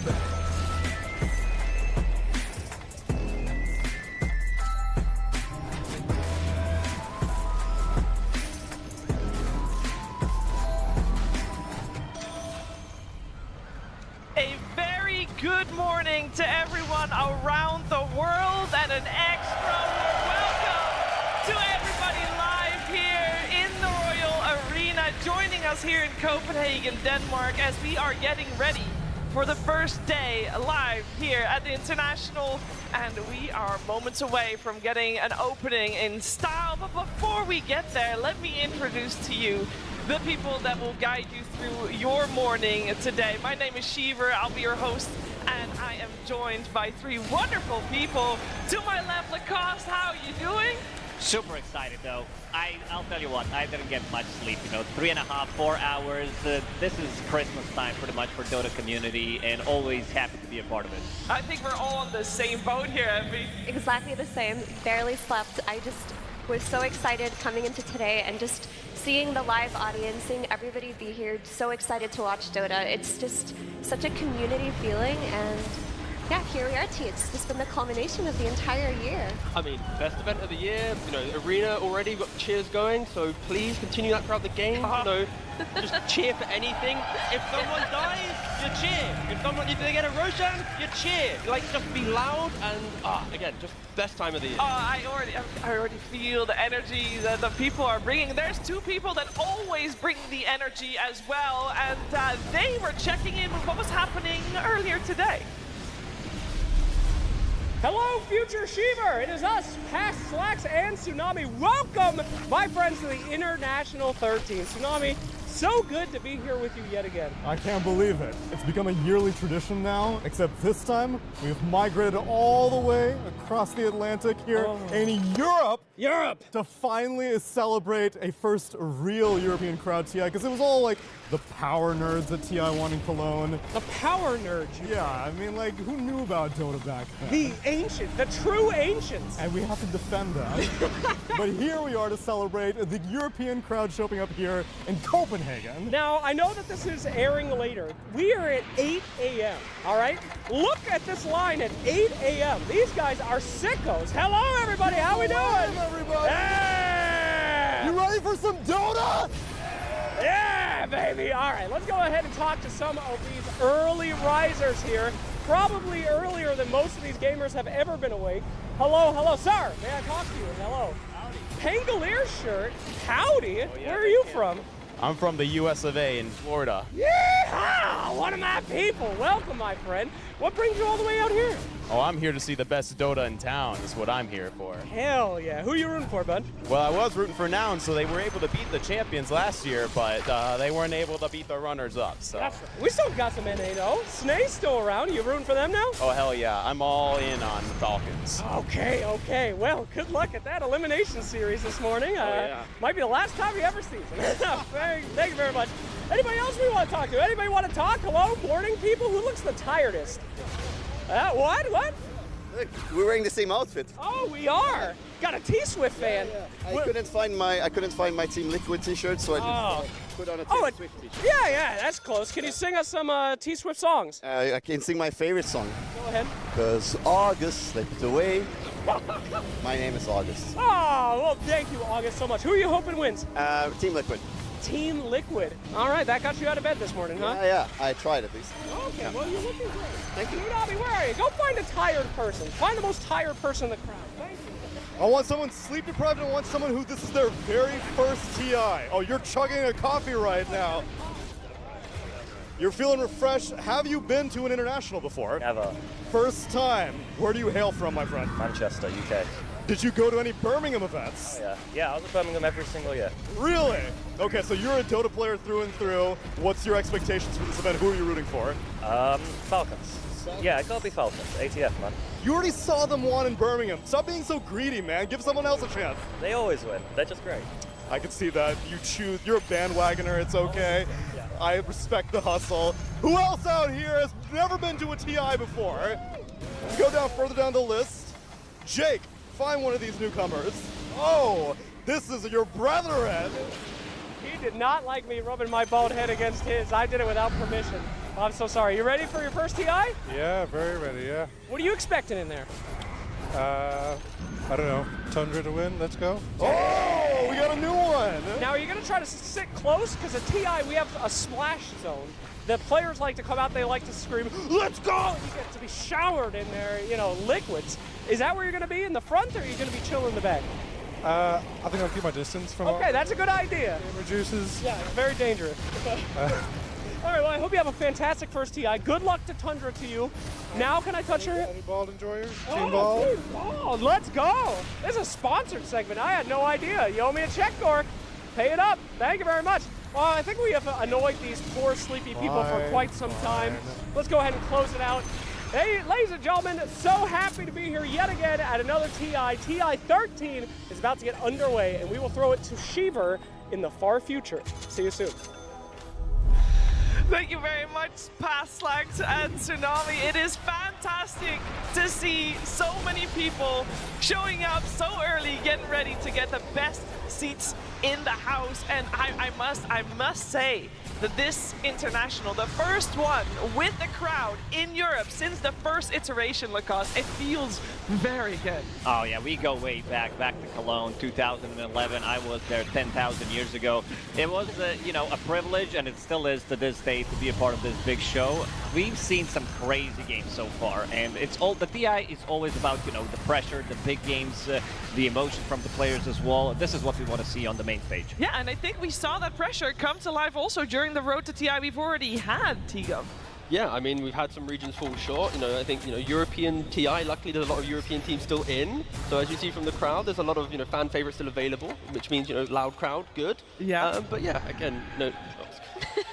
Bay. A very good morning to everyone around the world and an extra warm welcome to everybody live here in the Royal Arena, joining us here in Copenhagen, Denmark, as we are getting ready for the first day live here at the International, and we are moments away from getting an opening in style. But before we get there, let me introduce to you the people that will guide you through your morning today. My name is Shiver, I'll be your host, and I am joined by three wonderful people. To my left, Lacoste, how are you doing? Super excited though. I'll tell you what, I didn't get much sleep, 3.5, 4 hours. This is Christmas time pretty much for Dota community, and always happy to be a part of it. I think we're all on the same boat here, Effie. Exactly the same. Barely slept. I just was so excited coming into today and just seeing the live audience, seeing everybody be here, so excited to watch Dota. It's just such a community feeling, and yeah, here we are, T. It's just been the culmination of the entire year. I mean, best event of the year, Arena already got cheers going, so please continue that throughout the game, just cheer for anything. If someone dies, you cheer. If they get a Roshan, you cheer. Just be loud and, again, just best time of the year. I already feel the energy that the people are bringing. There's two people that always bring the energy as well, and they were checking in with what was happening earlier today. Hello, future Shiver! It is us, Pass, Slacks, and Tsunami. Welcome, my friends, to the International 13. Tsunami, so good to be here with you yet again. I can't believe it. It's become a yearly tradition now, except this time we've migrated all the way across the Atlantic here in Europe to finally celebrate a first real European crowd TI, because it was all like the power nerds at TI wanting Cologne. The power nerds. Yeah, I mean, like, who knew about Dota back then? The ancient, the true ancients. And we have to defend them. But here we are to celebrate the European crowd showing up here in Copenhagen. Now, I know that this is airing later. We are at 8 a.m., all right? Look at this line at 8 a.m. These guys are sickos. Hello, everybody. How we doing? Hello, everybody. Yeah! You ready for some Dota? Yeah, baby. All right, let's go ahead and talk to some of these early risers here. Probably earlier than most of these gamers have ever been awake. Hello, hello, sir. May I talk to you? Hello. Howdy. Pangolier shirt. Howdy. Where are you from? I'm from the US of A in Florida. Yeehaw! One of my people. Welcome, my friend. What brings you all the way out here? Oh, I'm here to see the best Dota in town, is what I'm here for. Hell yeah. Who you rooting for, bud? Well, I was rooting for Noun, so they were able to beat the champions last year, but they weren't able to beat the runners-up, so. That's right. We still got some NA, though. Snake's still around. You rooting for them now? Oh, hell yeah. I'm all in on Falcons. Okay. Well, good luck at that elimination series this morning. Yeah. Might be the last time you ever see them. Thank you very much. Anybody else we want to talk to? Anybody want to talk? Hello, morning people? Who looks the tiredest? What? Look, we're wearing the same outfit. Oh, we are. Got a T-Swift fan. I couldn't find my Team Liquid T-shirt, so I just put on a Team Swift T-shirt. Yeah, that's close. Can you sing us some T-Swift songs? I can sing my favorite song. Go ahead. 'Cause August slipped away. My name is August. Oh, well, thank you, August, so much. Who are you hoping wins? Team Liquid. Team Liquid. All right, that got you out of bed this morning, huh? Yeah, I tried at least. Okay, well, you're looking great. Thank you. Tsunami, where are you? Go find a tired person. Find the most tired person in the crowd. Thank you. I want someone sleep deprived, and I want someone who this is their very first TI. Oh, you're chugging a coffee right now. You're feeling refreshed. Have you been to an international before? Never. First time. Where do you hail from, my friend? Manchester, UK. Did you go to any Birmingham events? Oh, yeah, I was at Birmingham every single year. Really? Okay, so you're a Dota player through and through. What's your expectations for this event? Who are you rooting for? Falcons. Yeah, it gotta be Falcons. ATF, man. You already saw them won in Birmingham. Stop being so greedy, man. Give someone else a chance. They always win. They're just great. I can see that. You're a bandwagoner. It's okay. Yeah. I respect the hustle. Who else out here has never been to a TI before? Go down further down the list. Jake, find one of these newcomers. Oh, this is your brethren. He did not like me rubbing my bald head against his. I did it without permission. I'm so sorry. You ready for your first TI? Yeah, very ready, yeah. What are you expecting in there? I don't know, Tundra to win, let's go. Oh, we got a new one. Now, are you going to try to sit close? Because a TI, we have a splash zone. The players like to come out, they like to scream, let's go! And you get to be showered in their, liquids. Is that where you're going to be, in the front, or are you going to be chilling in the back? I think I'll keep my distance from Okay, that's a good idea. gamer juices. Yeah, very dangerous. All right, well, I hope you have a fantastic first TI. Good luck to Tundra to you. Now, can I touch your... Any ball enjoyers? Oh, Team ball? team ball. Let's go. This is a sponsored segment. I had no idea. You owe me a check, Gork. Pay it up. Thank you very much. Well, I think we have annoyed these poor, sleepy people for quite some time. Let's go ahead and close it out. Hey, ladies and gentlemen, so happy to be here yet again at another TI. TI 13 is about to get underway, and we will throw it to Sheever in the far future. See you soon. Thank you very much, Passlax and Tsunami. It is fantastic to see so many people showing up so early, getting ready to get the best seats in the house. And I must say that this international, the first one with the crowd in Europe since the first iteration, Lacoste, it feels very good. Oh yeah, we go way back to Cologne, 2011. I was there 10,000 years ago. It was, a privilege, and it still is to this day, to be a part of this big show. We've seen some crazy games so far, and the TI is always about, the pressure, the big games, the emotion from the players as well. This is what we want to see on the main stage. Yeah, and I think we saw that pressure come to life also during the road to TI we've already had, Tigov. Yeah, I mean, we've had some regions fall short. I think, European TI, luckily there's a lot of European teams still in. So as you see from the crowd, there's a lot of, fan favorites still available, which means, loud crowd, good. Yeah. But yeah, again,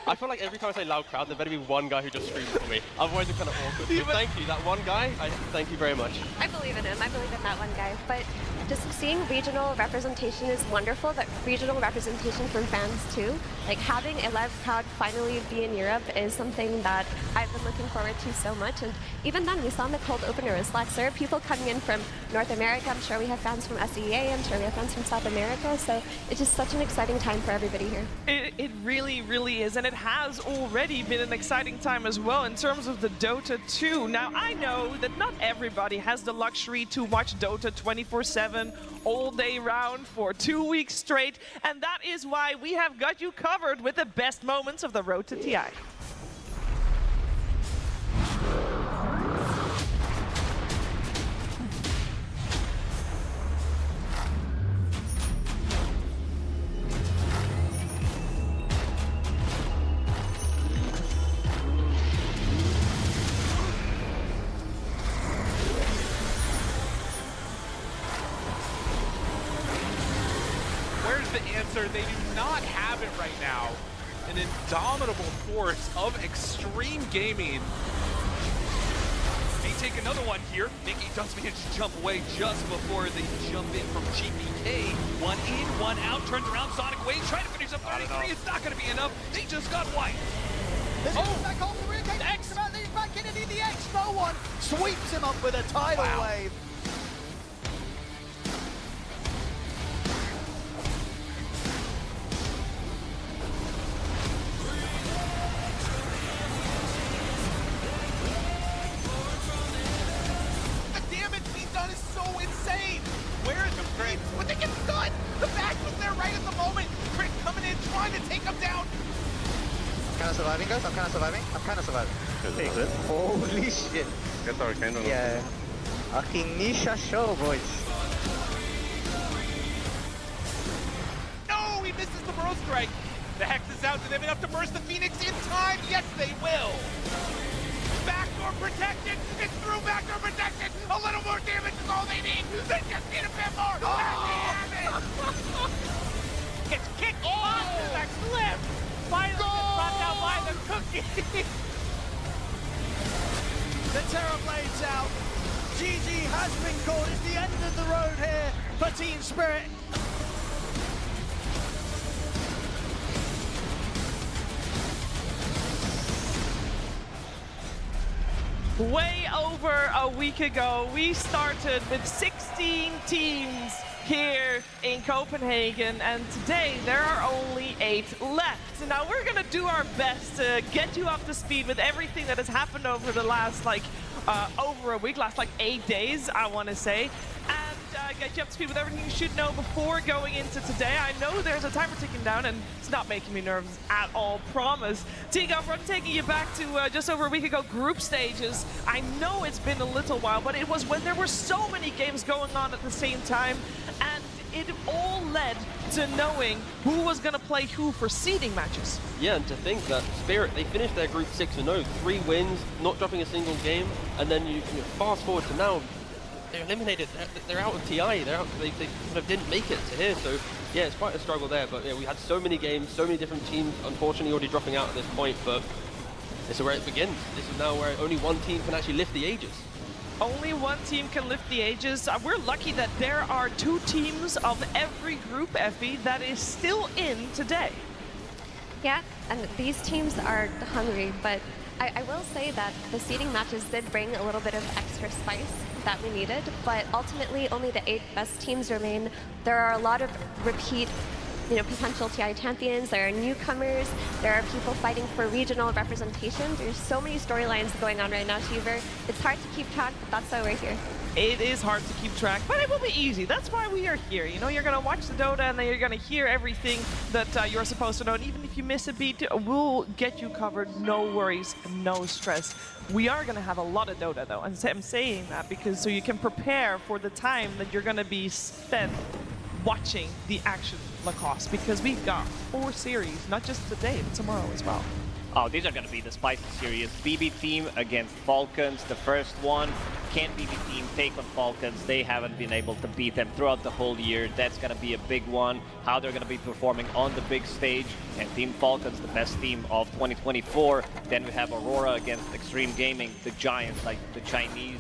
I feel like every time I say loud crowd, there better be one guy who just screams for me. Otherwise it's kind of awkward. So thank you, that one guy, thank you very much. I believe in him. I believe in that one guy. But just seeing regional representation is wonderful, but regional representation from fans too. Like having a live crowd finally be in Europe is something that I've been looking forward to so much. And even then, we saw in the cold opener with Slack, there are people coming in from North America. I'm sure we have fans from SEA. I'm sure we have fans from South America. So it's just such an exciting time for everybody here. It really, really is. And it has already been an exciting time as well in terms of the Dota 2. Now, I know that not everybody has the luxury to watch Dota 24/7 all day round for 2 weeks straight. And that is why we have got you covered with the best moments of the road to TI. They do not have it right now. An indomitable force of extreme gaming. May take another one here. Mickey does manage to jump away just before they jump in from GPK. One in, one out, turns around, Sonic Wave, trying to finish up 33. It's not going to be enough. They just got white. Back on the rear gate. X about leading back in and the X. No one sweeps him up with a tidal wave. Surviving, guys. I'm kind of surviving. Pretty good. Holy shit. Get our kind of. Yeah. Fucking Nisha show, boys. No, he misses the Burrow Strike. The Hex is out. Do they have enough to burst the Phoenix in time? Yes, they will. Backdoor protected. It's through backdoor protection. A little more damage is all they need. They just need a bit more. Oh. And they have it. Gets kicked off to that cliff. Finally gets knocked out by the cookie. The Terror Blades out. GG has been called. It's the end of the road here for Team Spirit. Way over a week ago, we started with 16 teams here in Copenhagen, and today there are only 8 left. Now we're gonna do our best to get you up to speed with everything that has happened over the last over a week, last 8 days, I want to say, and get you up to speed with everything you should know before going into today. I know there's a timer ticking down, and it's not making me nervous at all, promise. T-Gov, I'm taking you back to just over a week ago, group stages. I know it's been a little while, but it was when there were so many games going on at the same time, and it all led to knowing who was going to play who for seeding matches. Yeah, and to think that Spirit, they finished their group 6-0, 3 wins, not dropping a single game, and then you fast forward to now, they're eliminated. They're out of TI. They're out. They kind of didn't make it to here. So yeah, it's quite a struggle there. But yeah, we had so many games, so many different teams. Unfortunately, already dropping out at this point. But this is where it begins. This is now where only one team can actually lift the Aegis. Only one team can lift the Aegis. We're lucky that there are 2 teams of every group, Effie, that is still in today. Yeah, and these teams are hungry, but I will say that the seeding matches did bring a little bit of extra spice that we needed, but ultimately only the 8 best teams remain. There are a lot of repeat potential TI champions, there are newcomers, there are people fighting for regional representation. There's so many storylines going on right now, Cheever. It's hard to keep track, but that's why we're here. It is hard to keep track, but it will be easy. That's why we are here. You know, you're going to watch the Dota, and then you're going to hear everything that you're supposed to know. And even if you miss a beat, we'll get you covered. No worries, no stress. We are going to have a lot of Dota, though. And I'm saying that because so you can prepare for the time that you're going to be spent watching the action Lacoste, because we've got 4 series, not just today, but tomorrow as well. Oh, these are going to be the spicy series. BB team against Falcons, the first one. Can BB team take on Falcons? They haven't been able to beat them throughout the whole year. That's going to be a big one. How they're going to be performing on the big stage. And Team Falcons, the best team of 2024. Then we have Aurora against Extreme Gaming, the giants, like the Chinese.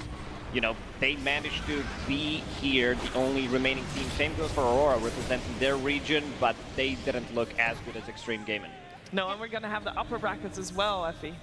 You know, they managed to be here, the only remaining team. Same goes for Aurora, representing their region, but they didn't look as good as Extreme Gaming. No, and we're going to have the upper brackets as well, Effie.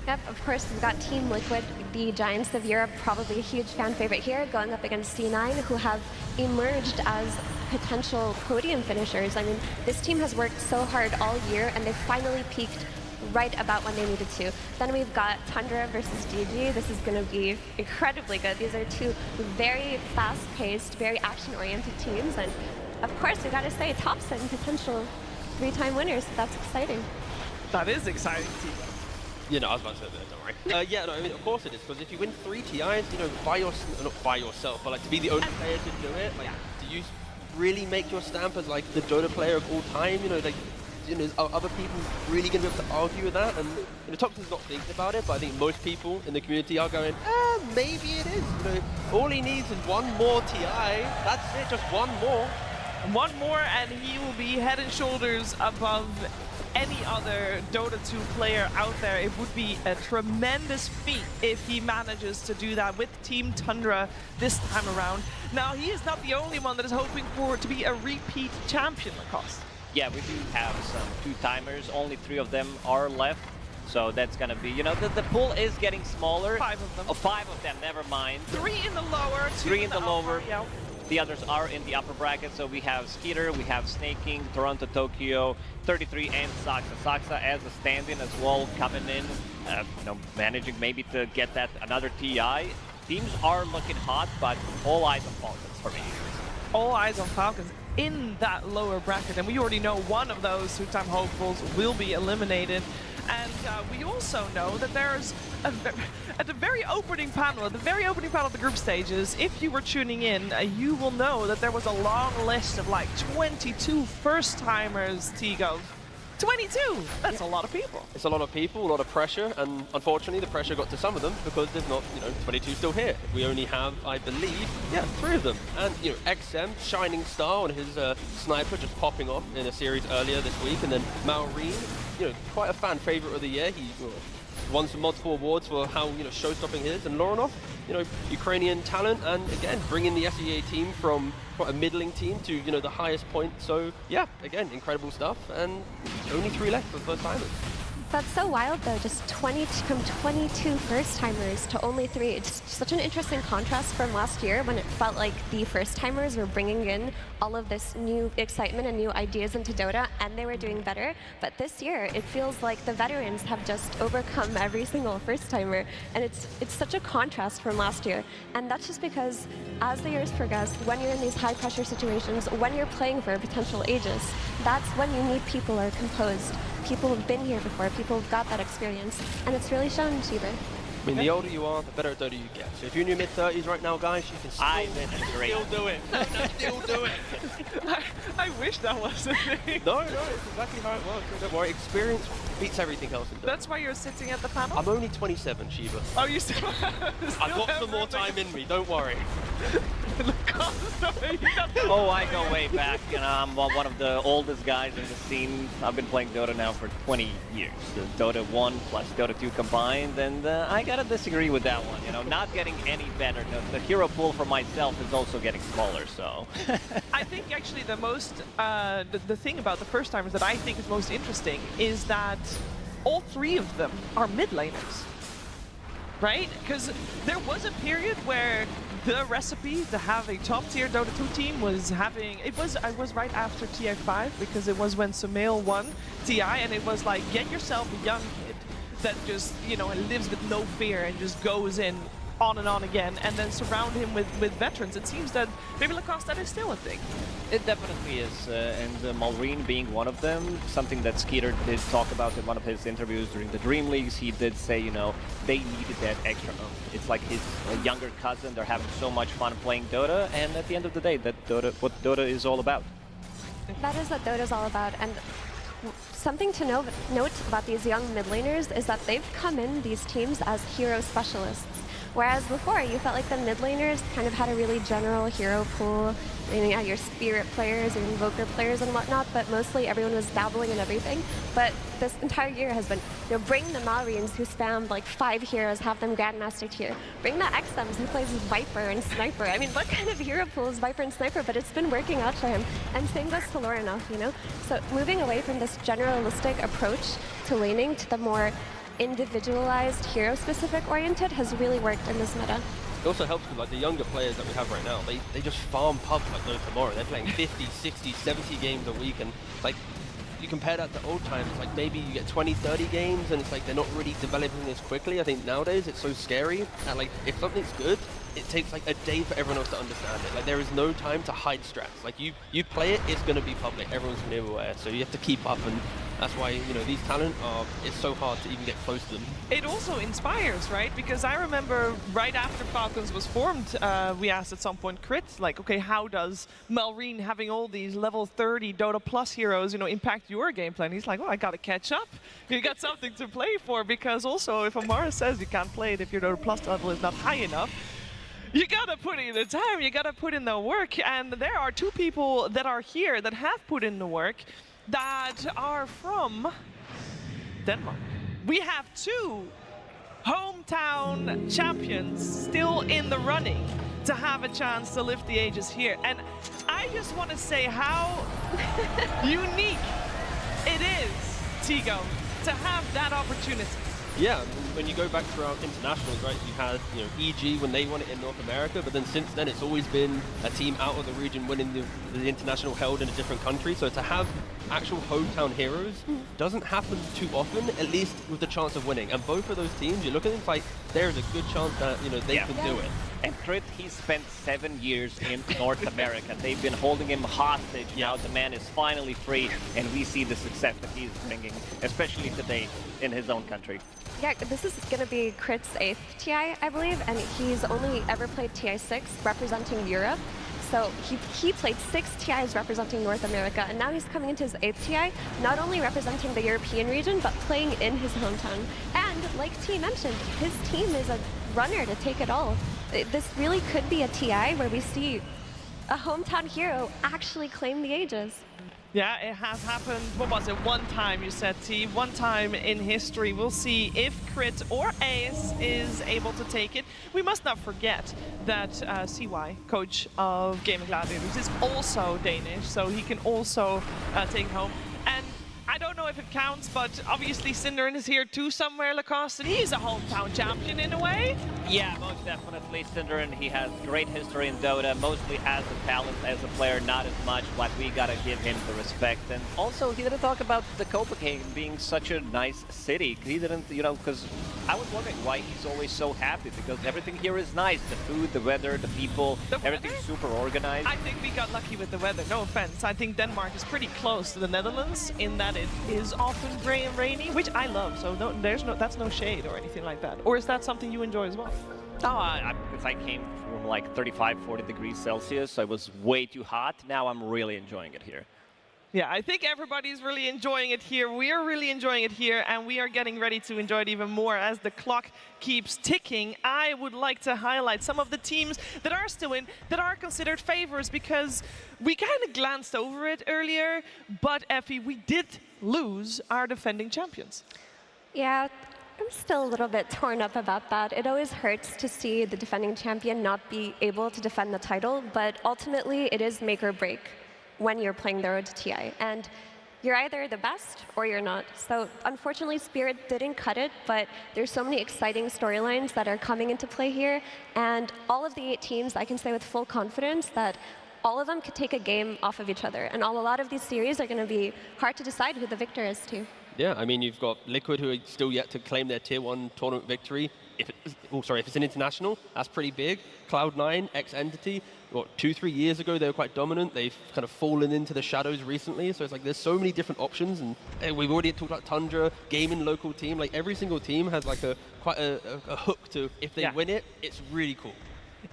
Yep, of course, we've got Team Liquid, the Giants of Europe, probably a huge fan favorite here, going up against C9, who have emerged as potential podium finishers. I mean, this team has worked so hard all year, and they finally peaked right about when they needed to. Then we've got Tundra versus GG. This is going to be incredibly good. These are 2 very fast-paced, very action-oriented teams, and of course, we got to say, Topson, potential 3-time winners. That's exciting. That is exciting, Tito. You know, I was about to say that, don't worry. Yeah, no, I mean, of course it is, because if you win 3 TIs, you know, not by yourself, but like to be the only player to do it, like, do you really make your stamp as like the Dota player of all time? You know, like, you know, are other people really going to be able to argue with that? And you know, Thompson's not thinking about it, but I think most people in the community are going, maybe it is. You know, all he needs is 1 more TI. That's it, just 1 more. 1 more, and he will be head and shoulders above any other Dota 2 player out there. It would be a tremendous feat if he manages to do that with Team Tundra this time around. Now, he is not the only one that is hoping for to be a repeat champion, Lacoste. Yeah, we do have some 2-timers. Only 3 of them are left. So that's going to be, you know, the pool is getting smaller. 5 of them. Oh, 5 of them, never mind. 3 in the lower, 2 3 in the lower. Yeah. The others are in the upper bracket, so we have Skeeter, we have Snaking, Toronto, Tokyo, 33, and Saxa. Saxa as a stand-in as well, coming in, you know, managing maybe to get that another TI. Teams are looking hot, but all eyes on Falcons for me. All eyes on Falcons in that lower bracket, and we already know one of those 2-time hopefuls will be eliminated. And we also know that there's at the very opening panel of the group stages, if you were tuning in, you will know that there was a long list of like 22 first-timers, Tigo. 22! That's a lot of people. It's a lot of people, a lot of pressure, and unfortunately the pressure got to some of them because there's not, you know, 22 still here. We only have, I believe, 3 of them. And, you know, XM, shining star on his sniper just popping off in a series earlier this week, and then Maureen, you know, quite a fan favorite of the year. He won some multiple awards for how, you know, show-stopping he is. And Loranov, you know, Ukrainian talent, and again, bringing the SEA team from quite a middling team to, you know, the highest point. So, yeah, again, incredible stuff. And only 3 left for the first timers. That's so wild, though. Just from 22 first-timers to only 3. It's such an interesting contrast from last year when it felt like the first-timers were bringing in all of this new excitement and new ideas into Dota, and they were doing better. But this year, it feels like the veterans have just overcome every single first-timer, and it's such a contrast from last year. And that's just because as the years progress, when you're in these high-pressure situations, when you're playing for potential ages, that's when you need people who are composed. People who've been here before, people who've got that experience, and it's really shown, Shiva. I mean, the older you are, the better at Dota you get. So if you're in your mid-30s right now, guys, you can still do it. Still do it. I wish that was the thing. No, it's exactly how it works. Don't worry, experience beats everything else in Dota. That's why you're sitting at the panel? I'm only 27, Shiva. Oh, you still I've got some more time in me, don't worry. Oh, I go way back, and I'm one of the oldest guys in the scene. I've been playing Dota now for 20 years. Dota 1 plus Dota 2 combined, and I gotta disagree with that one. You know, not getting any better. The hero pool for myself is also getting smaller, so. I think actually the most, the thing about the first timers that I think is most interesting is that all 3 of them are mid laners, right? Because there was a period where the recipe to have a top-tier Dota 2 team was having... I was right after TI5, because it was when Sumail won TI, and it was like, get yourself a young kid that just, you know, lives with no fear and just goes in on and on again, and then surround him with veterans. It seems that maybe Lacoste, that is still a thing. It definitely is, and Malrine being one of them, something that Skeeter did talk about in one of his interviews during the Dream Leagues. He did say, you know, they needed that extra oomph. It's like his younger cousin. They're having so much fun playing Dota, and at the end of the day, that's what Dota is all about. That is what Dota is all about, and something to note about these young mid laners is that they've come in these teams as hero specialists. Whereas before, you felt like the mid laners kind of had a really general hero pool. You know, your spirit players, your invoker players and whatnot, but mostly everyone was dabbling in everything. But this entire year has been, you know, bring the Malrines who spam like 5 heroes, have them Grandmaster tier. Bring the XMs who plays Viper and Sniper. I mean, what kind of hero pool is Viper and Sniper? But it's been working out for him. And same goes to Lorinov, you know? So moving away from this generalistic approach to laning to the more individualized, hero-specific oriented has really worked in this meta. It also helps with like the younger players that we have right now. They just farm pubs like no tomorrow. They're playing 50, 60, 70 games a week, and like you compare that to old times, like maybe you get 20, 30 games and it's like they're not really developing this quickly. I think nowadays it's so scary that like if something's good, it takes like a day for everyone else to understand it. Like there is no time to hide strats. Like you play it, it's gonna be public. Everyone's gonna be aware. So you have to keep up, and that's why, you know, these talent it's so hard to even get close to them. It also inspires, right? Because I remember right after Falcons was formed, we asked at some point Crit, like, okay, how does Malrine having all these level 30 Dota Plus heroes, you know, impact your gameplay? And he's like, well, I gotta catch up. You got something to play for, because also if Amara says you can't play it if your Dota Plus level is not high enough, you gotta put in the time, you gotta put in the work, and there are 2 people that are here that have put in the work that are from Denmark. We have 2 hometown champions still in the running to have a chance to lift the ages here. And I just want to say how unique it is, Tigo, to have that opportunity. Yeah, when you go back throughout internationals, right, you had, you know, EG when they won it in North America, but then since then it's always been a team out of the region winning the international held in a different country. So to have actual hometown heroes doesn't happen too often, at least with the chance of winning. And both of those teams, you look at them, it's like there's a good chance that, you know, they can do it. And Crit, he spent 7 years in North America. They've been holding him hostage. Now the man is finally free, and we see the success that he's bringing, especially today in his own country. Yeah, this is going to be Crit's 8th TI, I believe, and he's only ever played TI6 representing Europe. So he played 6 TIs representing North America, and now he's coming into his 8th TI, not only representing the European region, but playing in his hometown. And like T mentioned, his team is a runner to take it all. This really could be a TI where we see a hometown hero actually claim the ages. Yeah, it has happened. What was it? 1 time, you said, T. 1 time in history. We'll see if Crit or Ace is able to take it. We must not forget that CY, coach of Gaming Gladiators, is also Danish, so he can also take it home. And I don't know if it counts, but obviously Synderen is here too somewhere, Lacoste, and he's a hometown champion in a way. Yeah, most definitely. Synderen, he has great history in Dota, mostly as a talent, as a player, not as much, but we gotta give him the respect. And also, he didn't talk about the Copenhagen being such a nice city. He didn't, you know, because I was wondering why he's always so happy, because everything here is nice. The food, the weather, the people, everything's super organized. I think we got lucky with the weather, no offense. I think Denmark is pretty close to the Netherlands in that it is often gray and rainy, which I love, so that's no shade or anything like that. Or is that something you enjoy as well? No, because I came from like 35, 40 degrees Celsius, so it was way too hot. Now I'm really enjoying it here. Yeah, I think everybody's really enjoying it here. We are really enjoying it here, and we are getting ready to enjoy it even more as the clock keeps ticking. I would like to highlight some of the teams that are still in, that are considered favorites, because we kind of glanced over it earlier, but Effie, we did lose our defending champions. Yeah, I'm still a little bit torn up about that. It always hurts to see the defending champion not be able to defend the title, but ultimately it is make or break when you're playing the road to TI. And you're either the best or you're not. So unfortunately, Spirit didn't cut it, but there's so many exciting storylines that are coming into play here. And all of the 8 teams, I can say with full confidence that all of them could take a game off of each other. And a lot of these series are going to be hard to decide who the victor is too. Yeah, I mean, you've got Liquid, who are still yet to claim their Tier 1 tournament victory. If it's an international, that's pretty big. Cloud9, ex-Entity, 2-3 years ago, they were quite dominant. They've kind of fallen into the shadows recently. So it's like there's so many different options. And we've already talked about Tundra, gaming local team. Like every single team has like quite a hook to, if they win it, it's really cool.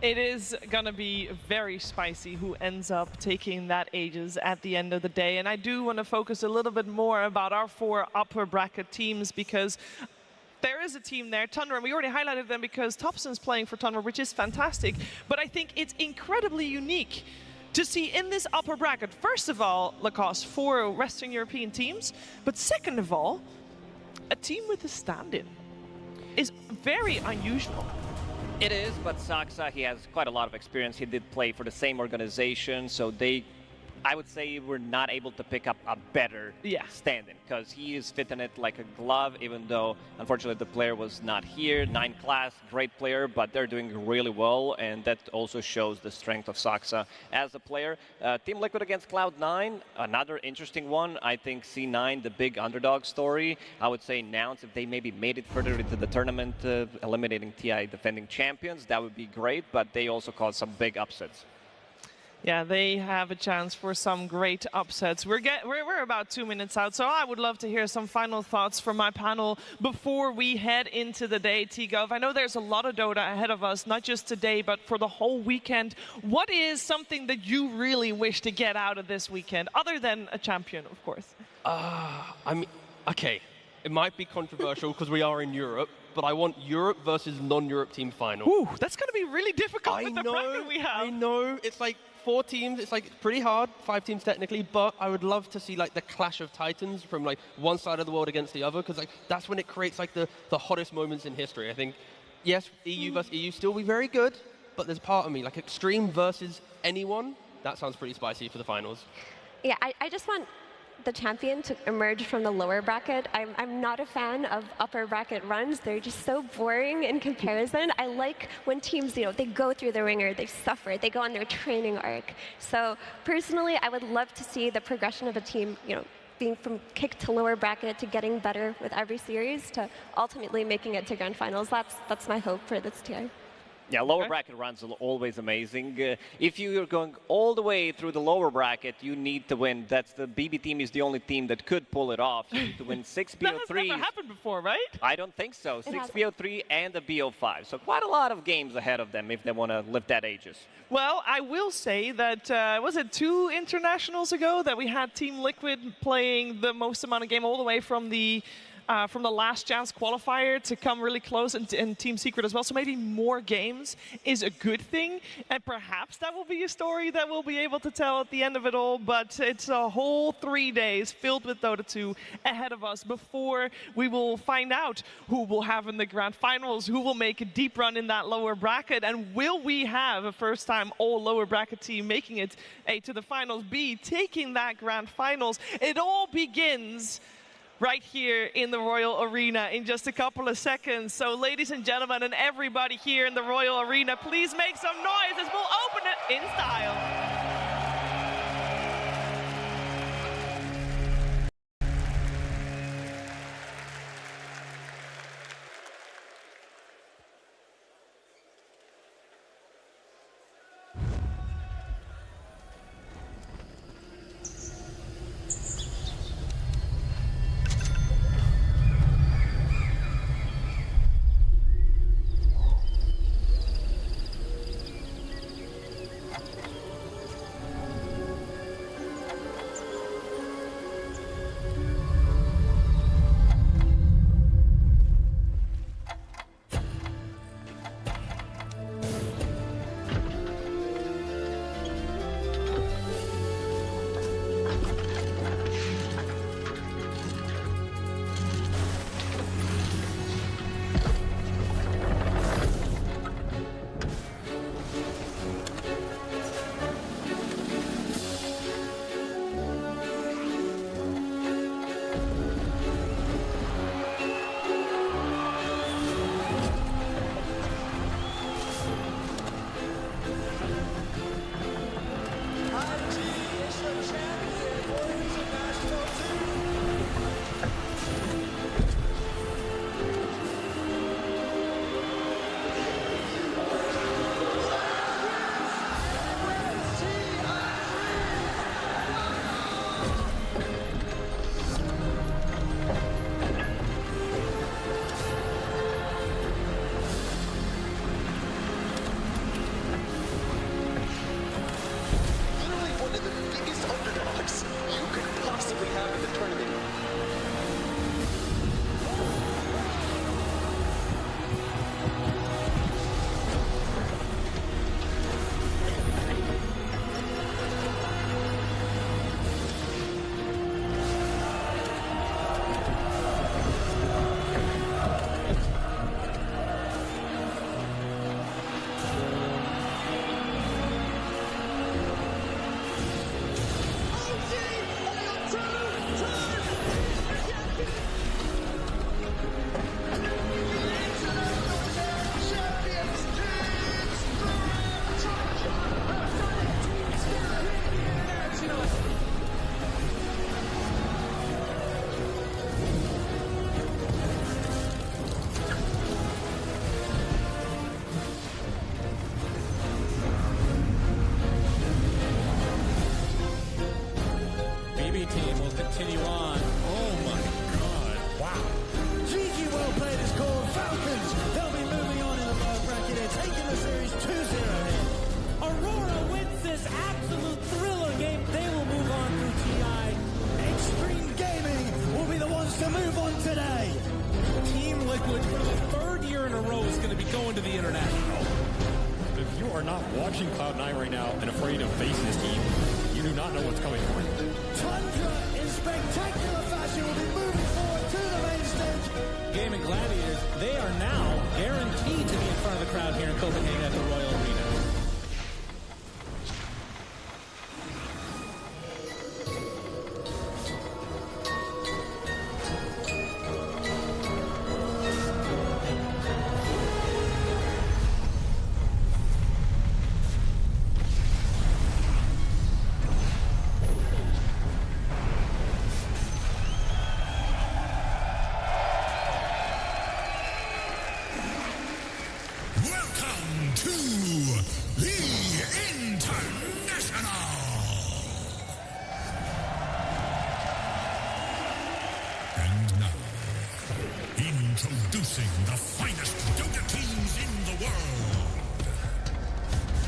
It is going to be very spicy who ends up taking that Aegis at the end of the day. And I do want to focus a little bit more about our 4 upper bracket teams, because there is a team there, Tundra, and we already highlighted them because Topson's playing for Tundra, which is fantastic. But I think it's incredibly unique to see in this upper bracket, first of all, Lacoste, 4 Western European teams, but second of all, a team with a stand-in is very unusual. It is, but Saxa, he has quite a lot of experience. He did play for the same organization, so I would say we're not able to pick up a better stand-in, because he is fitting it like a glove, even though, unfortunately, the player was not here. 9 class, great player, but they're doing really well, and that also shows the strength of Saxa as a player. Team Liquid against Cloud9, another interesting one. I think C9, the big underdog story. I would say Nouns, if they maybe made it further into the tournament, eliminating TI defending champions, that would be great, but they also caused some big upsets. Yeah, they have a chance for some great upsets. We're about 2 minutes out, so I would love to hear some final thoughts from my panel before we head into the day. T-Gov, I know there's a lot of Dota ahead of us, not just today, but for the whole weekend. What is something that you really wish to get out of this weekend, other than a champion, of course? I mean, okay, it might be controversial because we are in Europe, but I want Europe versus non-Europe team final. Ooh, that's going to be really difficult with the bracket we have. I know, it's like 4 teams, it's like pretty hard, 5 teams technically, but I would love to see like the clash of titans from like one side of the world against the other, because like that's when it creates like the hottest moments in history. I think, yes, EU versus EU still be very good, but there's part of me, like Extreme versus anyone, that sounds pretty spicy for the finals. Yeah, I just want the champion to emerge from the lower bracket. I'm not a fan of upper bracket runs. They're just so boring in comparison. I like when teams, they go through the ringer, they suffer, they go on their training arc. So personally, I would love to see the progression of a team, being from kick to lower bracket to getting better with every series to ultimately making it to grand finals. That's my hope for this TI. Yeah, lower bracket runs are always amazing. If you're going all the way through the lower bracket, you need to win. That's the BB team is the only team that could pull it off. You need to win 6 BO3s. That has never happened before, right? I don't think so. 6 BO3 and a BO5. So quite a lot of games ahead of them if they want to lift that Aegis. Well, I will say that, was it 2 internationals ago that we had Team Liquid playing the most amount of game all the way from the from the last chance qualifier to come really close in Team Secret as well. So maybe more games is a good thing, and perhaps that will be a story that we'll be able to tell at the end of it all. But it's a whole 3 days filled with Dota 2 ahead of us before we will find out who we'll have in the grand finals, who will make a deep run in that lower bracket, and will we have a first-time all lower bracket team making it A, to the finals, B, taking that grand finals. It all begins right here in the Royal Arena in just a couple of seconds. So ladies and gentlemen, and everybody here in the Royal Arena, please make some noise as we'll open it in style. team will continue on. Oh my God. Wow. GG well played is called Falcons. They'll be moving on in the lower bracket and taking the series 2-0 here. Aurora wins this absolute thriller game. They will move on through TI. Extreme Gaming will be the ones to move on today. Team Liquid for the third year in a row is going to be going to the International. If you are not watching Cloud9 right now and afraid of facing this team, you do not know what's coming for you. Tundra in spectacular fashion will be moving forward to the main stage. Gaming Gladiators, they are now guaranteed to be in front of the crowd here in Copenhagen at the Royal Arena. Introducing the finest Dota teams in the world.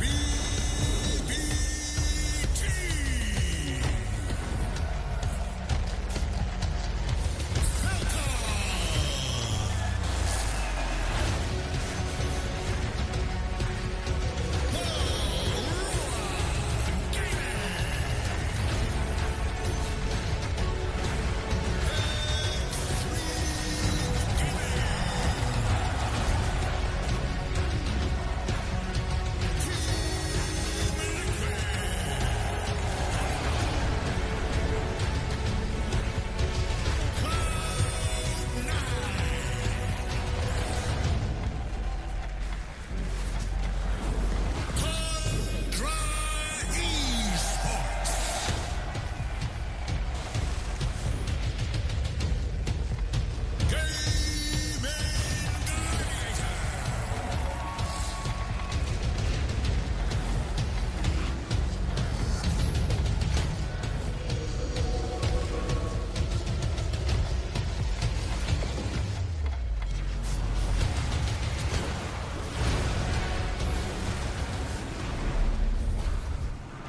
BIDV. Falcons.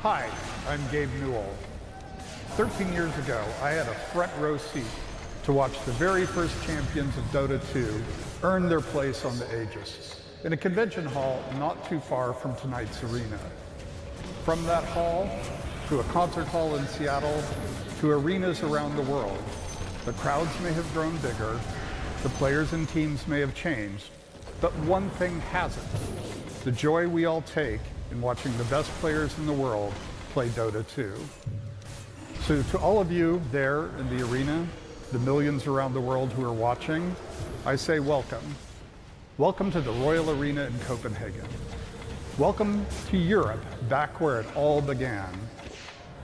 Hi, I'm Gabe Newell. 13 years ago, I had a front row seat to watch the very first champions of Dota 2 earn their place on the Aegis in a convention hall not too far from tonight's arena. From that hall to a concert hall in Seattle to arenas around the world, the crowds may have grown bigger, the players and teams may have changed, but one thing hasn't: the joy we all take in watching the best players in the world play Dota 2. So to all of you there in the arena, the millions around the world who are watching, I say welcome. Welcome to the Royal Arena in Copenhagen. Welcome to Europe, back where it all began.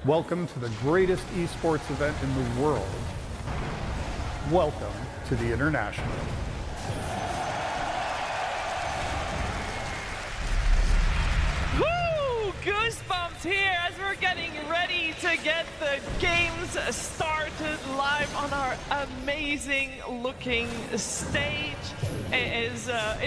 Welcome to the greatest esports event in the world. Welcome to the International. Goosebumps here as we're getting ready to get the games started live on our amazing looking stage. It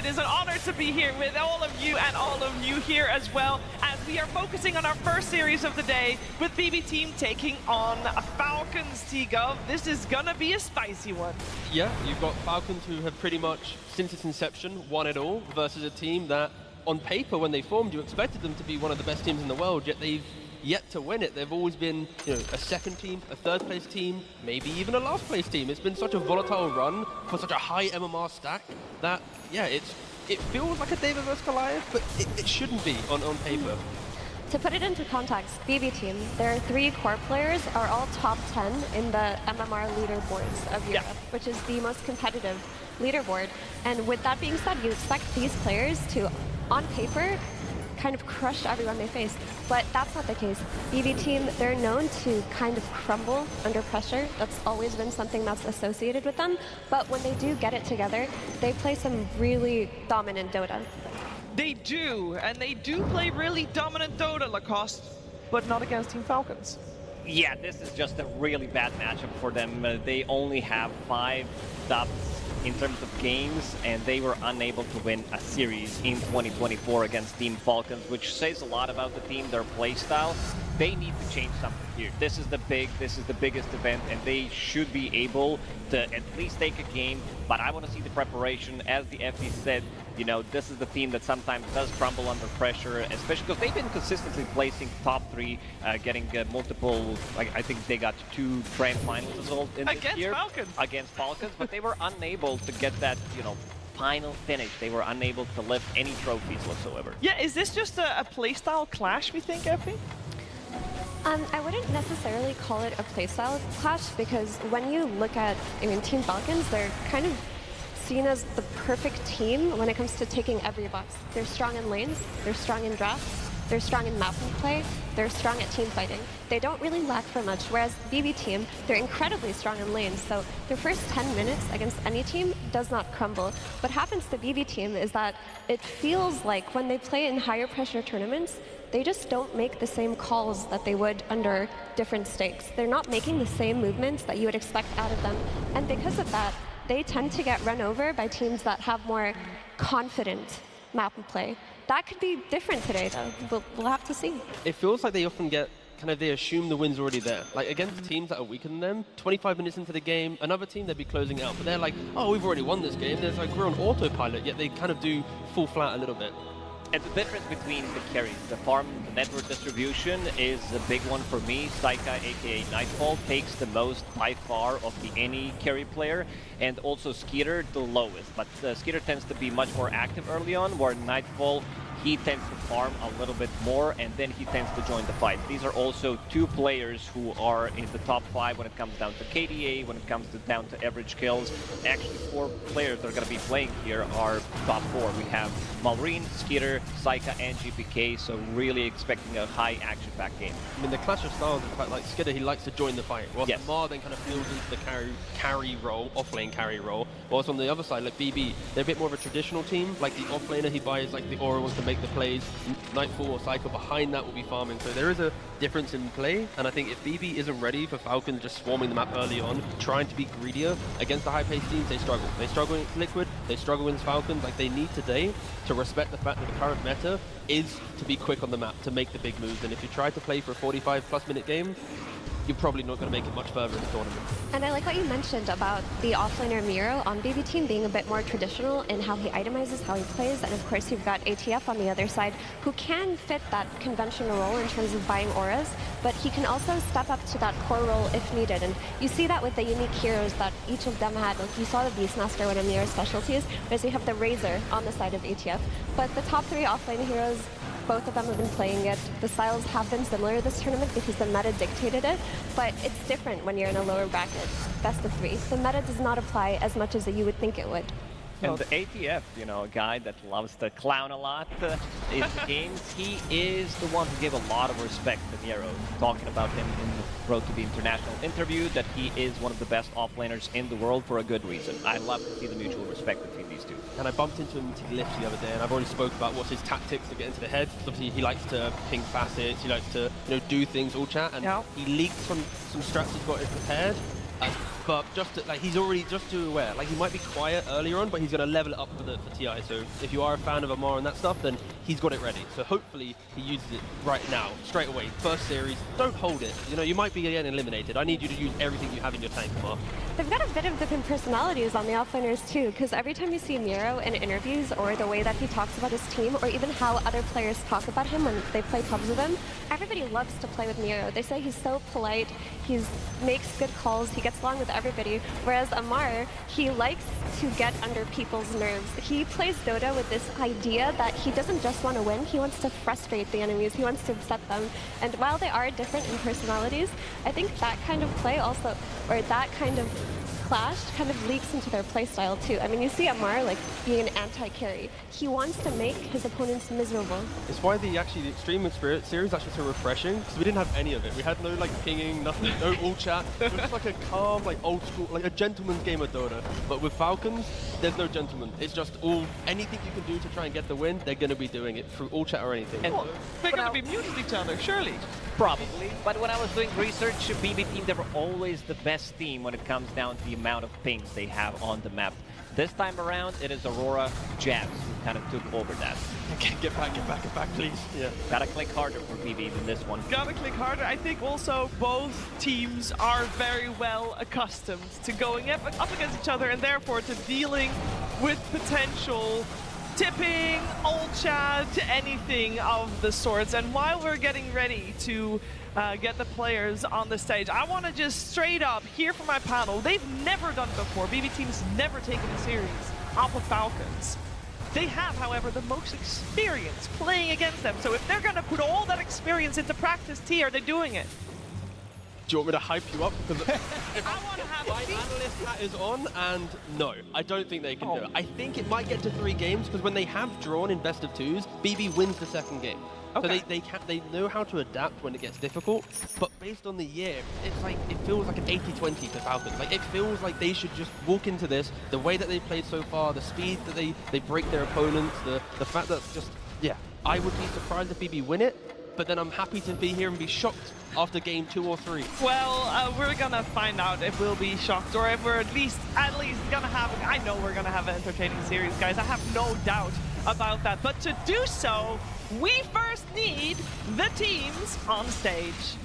is an honor to be here with all of you and all of you here as well, as we are focusing on our first series of the day with BB Team taking on Falcons T-Gov. This is gonna be a spicy one. Yeah, you've got Falcons who have pretty much, since its inception, won it all, versus a team that on paper, when they formed, you expected them to be one of the best teams in the world, yet they've yet to win it. They've always been, a second team, a third place team, maybe even a last place team. It's been such a volatile run for such a high MMR stack that, yeah, it feels like a David versus Goliath, but it shouldn't be on paper. To put it into context, BB Team, their 3 core players are all top 10 in the MMR leaderboards of Europe, which is the most competitive leaderboard. And with that being said, you expect these players to, on paper, kind of crush everyone they face. But that's not the case. BB Team, they're known to kind of crumble under pressure. That's always been something that's associated with them. But when they do get it together, they play some really dominant Dota. They do, and they do play really dominant Dota, Lacoste, but not against Team Falcons. Yeah, this is just a really bad matchup for them. They only have 5 dubs in terms of games, and they were unable to win a series in 2024 against Team Falcons, which says a lot about the team, their playstyle. They need to change something here. This is the biggest event, and they should be able to at least take a game, but I want to see the preparation. As the FD said, this is the team that sometimes does crumble under pressure, especially because they've been consistently placing top 3, getting multiple, I think they got 2 grand finals result in this year. Against Falcons, but they were unable to get that, final finish. They were unable to lift any trophies whatsoever. Yeah, is this just a playstyle clash, we think, Effie? I wouldn't necessarily call it a playstyle clash, because when you look at, Team Falcons, they're kind of seen as the perfect team when it comes to taking every box. They're strong in lanes, they're strong in drafts, they're strong in map and play, they're strong at team fighting. They don't really lack for much, whereas BB Team, they're incredibly strong in lanes, so their first 10 minutes against any team does not crumble. What happens to BB Team is that it feels like when they play in higher pressure tournaments, they just don't make the same calls that they would under different stakes. They're not making the same movements that you would expect out of them, and because of that, they tend to get run over by teams that have more confident map and play. That could be different today, though. We'll have to see. It feels like they often get, they assume the win's already there. Like, against teams that are weaker than them, 25 minutes into the game, another team, they'd be closing out. But they're like, oh, we've already won this game. There's we're on autopilot, yet they kind of do fall flat a little bit. And the difference between the carries, the farm network distribution is a big one for me. Saika, aka Nightfall, takes the most by far of any carry player, and also Skeeter the lowest. But Skeeter tends to be much more active early on, where Nightfall, he tends to farm a little bit more, and then he tends to join the fight. These are also 2 players who are in the top 5 when it comes down to KDA, when it comes down to average kills. Actually, 4 players that are going to be playing here are top 4. We have Malrine, Skeeter, Saika, and GPK, so really expecting a high action-packed game. The clash of styles is quite like Skeeter, he likes to join the fight, whilst Mar then kind of builds into the carry role, off-lane carry role, whilst on the other side, like BB, they're a bit more of a traditional team. Like the off-laner, he buys the aura, wants to make make the plays. Nightfall or Cycle behind that will be farming. So there is a difference in play, and I think if BB isn't ready for Falcons just swarming the map early on, trying to be greedier against the high-paced teams, they struggle. They struggle against Liquid, they struggle against Falcons. Like, they need today to respect the fact that the current meta is to be quick on the map, to make the big moves. And if you try to play for a 45+ minute game, you're probably not going to make it much further in the tournament. And I like what you mentioned about the offlaner Miro on BB team being a bit more traditional in how he itemizes, how he plays, and of course you've got ATF on the other side who can fit that conventional role in terms of buying auras, but he can also step up to that core role if needed. And you see that with the unique heroes that each of them had. Like you saw the Beastmaster, one of Miro's specialties, whereas you have the Razor on the side of ATF. But the top 3 offlane heroes, both of them have been playing it. The styles have been similar this tournament because the meta dictated it, but it's different when you're in a lower bracket, best of 3. The meta does not apply as much as you would think it would. And the ATF, you know, a guy that loves to clown a lot in the games, he is the one who gave a lot of respect to Miro, talking about him in the Road to the International interview, that he is one of the best offlaners in the world for a good reason. I love to see the mutual respect between these two. And I bumped into him to the lift the other day, and I've already spoke about what's his tactics to get into the head. Obviously, he likes to ping facets, he likes to, you know, do things all chat, and he leaked some strats he's got prepared. But just to, like, he's already just too aware. Like, he might be quiet earlier on, but he's going to level it up for TI. So if you are a fan of Amar and that stuff, then he's got it ready. So hopefully he uses it right now, straight away. First series, don't hold it. You know, you might be getting eliminated. I need you to use everything you have in your tank, Amar. They've got a bit of different personalities on the offlaners too, because every time you see Miro in interviews or the way that he talks about his team, or even how other players talk about him when they play pubs with him, everybody loves to play with Miro. They say he's so polite, he makes good calls, he gets along with everybody, whereas Amar, he likes to get under people's nerves. He plays Dota with this idea that he doesn't just want to win, he wants to frustrate the enemies, he wants to upset them. And while they are different in personalities, I think that kind of play also, or that kind of clash kind of leaks into their playstyle too. I mean, you see Amar like being an anti-carry. He wants to make his opponents miserable. It's why the Extreme Experience series is actually so refreshing, because we didn't have any of it. We had no like pinging, nothing, no all chat. It was just like a calm, like old school, like a gentleman's game of Dota. But with Falcons, there's no gentleman. It's just all, anything you can do to try and get the win, they're going to be doing it through all chat or anything. And they're going to be muting each other, surely. Probably, but when I was doing research, BB team, they were always the best team when it comes down to the amount of pings they have on the map. This time around, it is Aurora Jabs who kind of took over that. Get back, please. Yeah. Gotta click harder for BB than this one. Gotta click harder. I think also both teams are very well accustomed to going up against each other and therefore to dealing with potential tipping, old chat, anything of the sorts. And while we're getting ready to get the players on the stage, I want to just straight up hear from my panel. They've never done it before. BB team's never taken a series off of Falcons. They have, however, the most experience playing against them. So if they're going to put all that experience into practice, T, are they doing it? Do you want me to hype you up? Because if I want to have my analyst hat is on, and no, I don't think they can do it. I think it might get to 3 games, because when they have drawn in best of 2s, BB wins the second game. Okay. So they know how to adapt when it gets difficult, but based on the year, it's like, it feels like an 80-20 to Falcons. Like, it feels like they should just walk into this, the way that they played so far, the speed that they break their opponents, the fact that just, yeah, I would be surprised if BB win it, but then I'm happy to be here and be shocked after game 2 or 3. Well, we're gonna find out if we'll be shocked or if we're at least gonna have, I know we're gonna have an entertaining series, guys. I have no doubt about that. But to do so, we first need the teams on stage.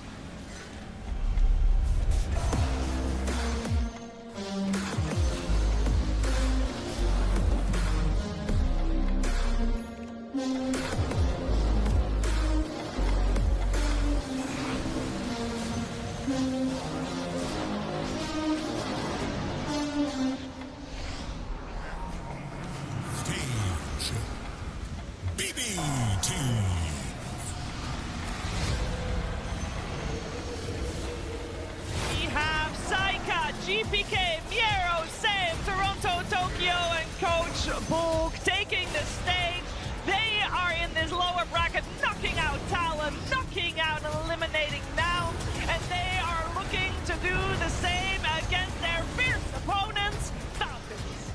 GPK, Miero, Sam, Toronto, Tokyo, and Coach Bulk taking the stage. They are in this lower bracket, knocking out Talon, knocking out and eliminating now, and they are looking to do the same against their fierce opponents, Falcons.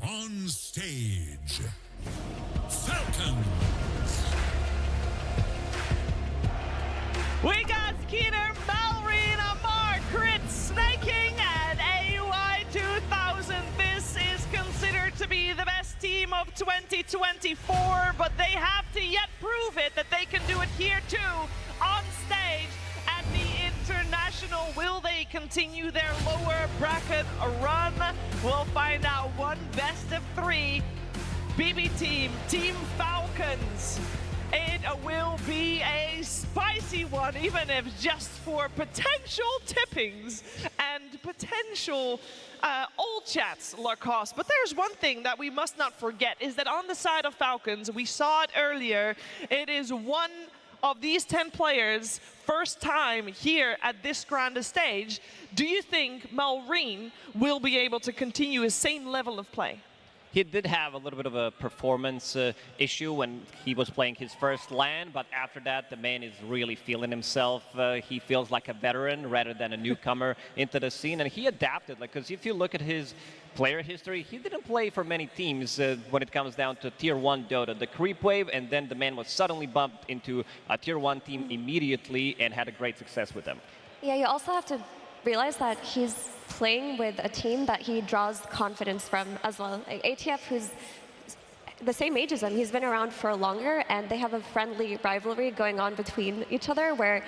On stage, Falcons. We got Skeeter, Malrine, Amar, Crit, Snaking, and AUI 2000. This is considered to be the best team of 2024, but they have to yet prove it that they can do it here too, on stage at the International. Will they continue their lower bracket run? We'll find out. One best of three. BB team, Team Falcons. It will be a spicy one, even if just for potential tippings and potential old chats, Lacoste. But there's one thing that we must not forget, is that on the side of Falcons, we saw it earlier, it is one of these 10 players' first time here at this grand stage. Do you think Malrine will be able to continue his same level of play? He did have a little bit of a performance issue when he was playing his first LAN, but after that, the man is really feeling himself. He feels like a veteran rather than a newcomer into the scene, and he adapted. Because if you look at his player history, he didn't play for many teams when it comes down to Tier 1 Dota. The creep wave, and then the man was suddenly bumped into a Tier 1 team immediately and had a great success with them. Yeah, you also have to realize that he's playing with a team that he draws confidence from as well. Like ATF, who's the same age as him, he's been around for longer, and they have a friendly rivalry going on between each other where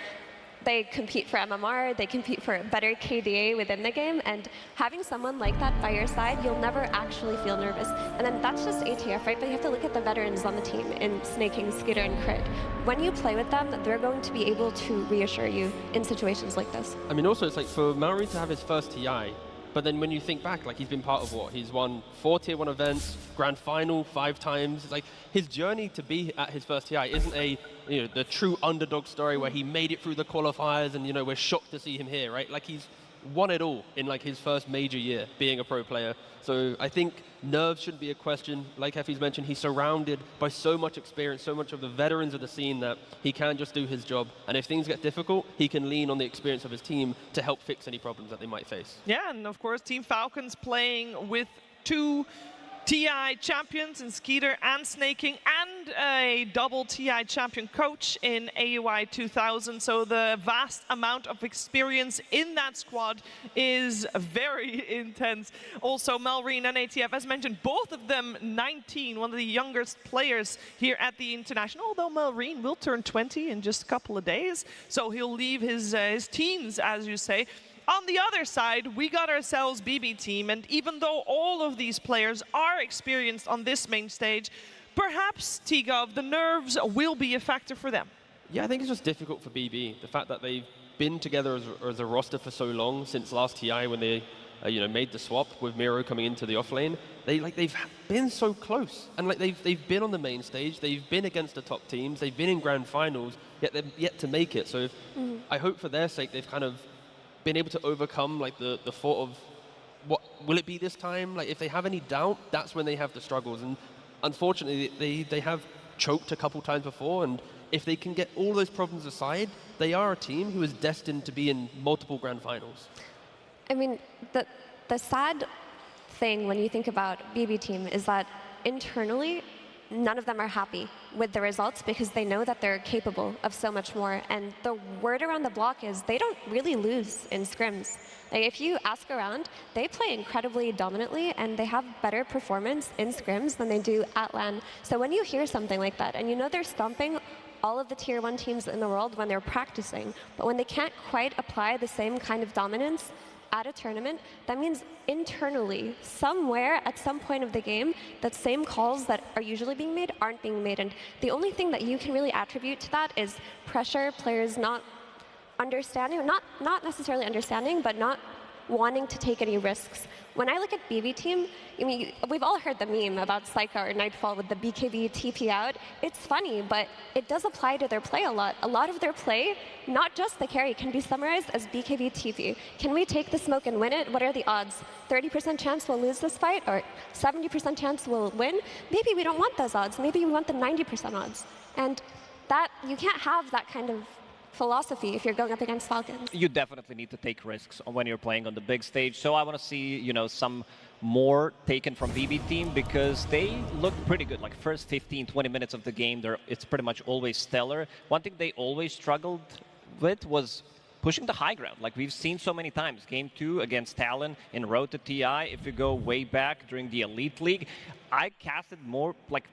they compete for MMR, they compete for a better KDA within the game, and having someone like that by your side, you'll never actually feel nervous. And then that's just ATF, right? But you have to look at the veterans on the team in Snaking, Skitter, and Crit. When you play with them, they're going to be able to reassure you in situations like this. I mean, also, it's like for Malrine to have his first TI, but then when you think back, like he's been part of what? He's won 4 Tier 1 events, Grand Final 5 times. It's like his journey to be at his first TI isn't the true underdog story where he made it through the qualifiers and, we're shocked to see him here, right? Like he's won it all in like his first major year being a pro player. So I think nerves shouldn't be a question. Like Effie's mentioned, he's surrounded by so much experience, so much of the veterans of the scene that he can just do his job. And if things get difficult, he can lean on the experience of his team to help fix any problems that they might face. Yeah, and of course, Team Falcons playing with 2 TI champions in Skeeter and Snaking, and a double TI champion coach in AUI 2000. So the vast amount of experience in that squad is very intense. Also, Malrine and ATF, as mentioned, both of them 19, one of the youngest players here at the International, although Malrine will turn 20 in just a couple of days. So he'll leave his teens, as you say. On the other side, we got ourselves BB team, and even though all of these players are experienced on this main stage, perhaps, Tigov, the nerves will be a factor for them. Yeah, I think it's just difficult for BB. The fact that they've been together as a roster for so long, since last TI when they made the swap with Miro coming into the offlane. They've been so close, and they've been on the main stage, they've been against the top teams, they've been in grand finals, yet they're yet to make it. So I hope for their sake they've kind of been able to overcome the thought of what will it be this time. Like if they have any doubt, that's when they have the struggles. And unfortunately, they have choked a couple times before. And if they can get all those problems aside, they are a team who is destined to be in multiple grand finals. I mean, the sad thing when you think about BB team is that internally, none of them are happy with the results because they know that they're capable of so much more. And the word around the block is they don't really lose in scrims. Like if you ask around, they play incredibly dominantly and they have better performance in scrims than they do at LAN. So when you hear something like that and you know they're stomping all of the Tier 1 teams in the world when they're practicing, but when they can't quite apply the same kind of dominance at a tournament, that means internally, somewhere at some point of the game, that same calls that are usually being made aren't being made. And the only thing that you can really attribute to that is pressure, players not understanding, not necessarily understanding, but not wanting to take any risks. When I look at BB team, I mean, we've all heard the meme about Psycha or Nightfall with the BKB TP out. It's funny, but it does apply to their play a lot. A lot of their play, not just the carry, can be summarized as BKB TP. Can we take the smoke and win it? What are the odds? 30% chance we'll lose this fight, or 70% chance we'll win? Maybe we don't want those odds. Maybe we want the 90% odds. And that, you can't have that kind of philosophy if you're going up against Falcons. You definitely need to take risks when you're playing on the big stage. So I want to see, you know, some more taken from BB team because they looked pretty good. Like first 15, 20 minutes of the game, it's pretty much always stellar. One thing they always struggled with was pushing the high ground. Like we've seen so many times. Game 2 against Talon in Road to TI. If you go way back during the Elite League, I casted more like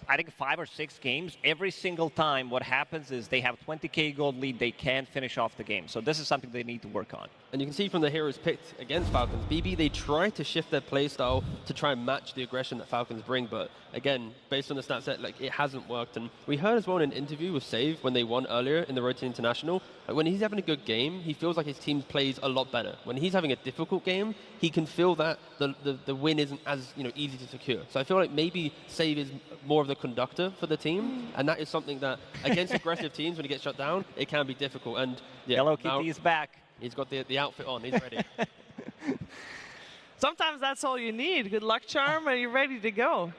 I think 5 or 6 games. Every single time what happens is they have 20k gold lead, they can't finish off the game. So this is something they need to work on. And you can see from the heroes picked against Falcons, BB, they try to shift their playstyle to try and match the aggression that Falcons bring. But again, based on the stat set, like it hasn't worked. And we heard as well in an interview with Save when they won earlier in the Road to International, like when he's having a good game, he feels like his team plays a lot better. When he's having a difficult game, he can feel that the win isn't as easy to secure. So I feel like maybe Save is more of the conductor for the team, and that is something that against aggressive teams when he gets shut down, it can be difficult. And yeah, Hello Kitty's back. He's got the outfit on. He's ready. Sometimes that's all you need. Good luck charm, and you're ready to go.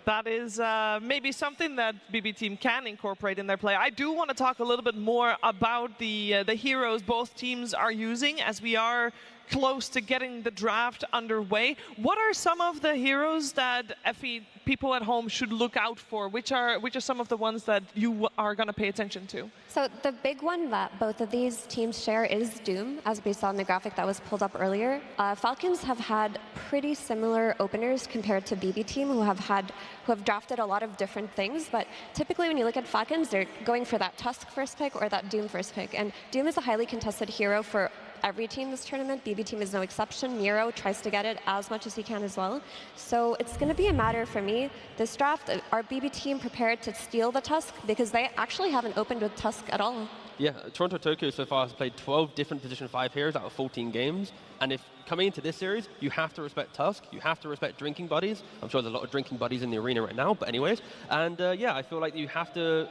That is maybe something that BB team can incorporate in their play. I do want to talk a little bit more about the heroes both teams are using as we are close to getting the draft underway. What are some of the heroes that FE people at home should look out for? Which are some of the ones that you are going to pay attention to? So the big one that both of these teams share is Doom, as we saw in the graphic that was pulled up earlier. Falcons have had pretty similar openers compared to BB team, who have drafted a lot of different things. But typically, when you look at Falcons, they're going for that Tusk first pick or that Doom first pick. And Doom is a highly contested hero for every team this tournament. BB team is no exception. Nero tries to get it as much as he can as well. So it's going to be a matter for me, this draft, are BB team prepared to steal the Tusk? Because they actually haven't opened with Tusk at all. Yeah, Toronto Tokyo so far has played 12 different Position 5 heroes out of 14 games. And if coming into this series, you have to respect Tusk, you have to respect drinking buddies. I'm sure there's a lot of drinking buddies in the arena right now, but anyways. And yeah, I feel like you have to...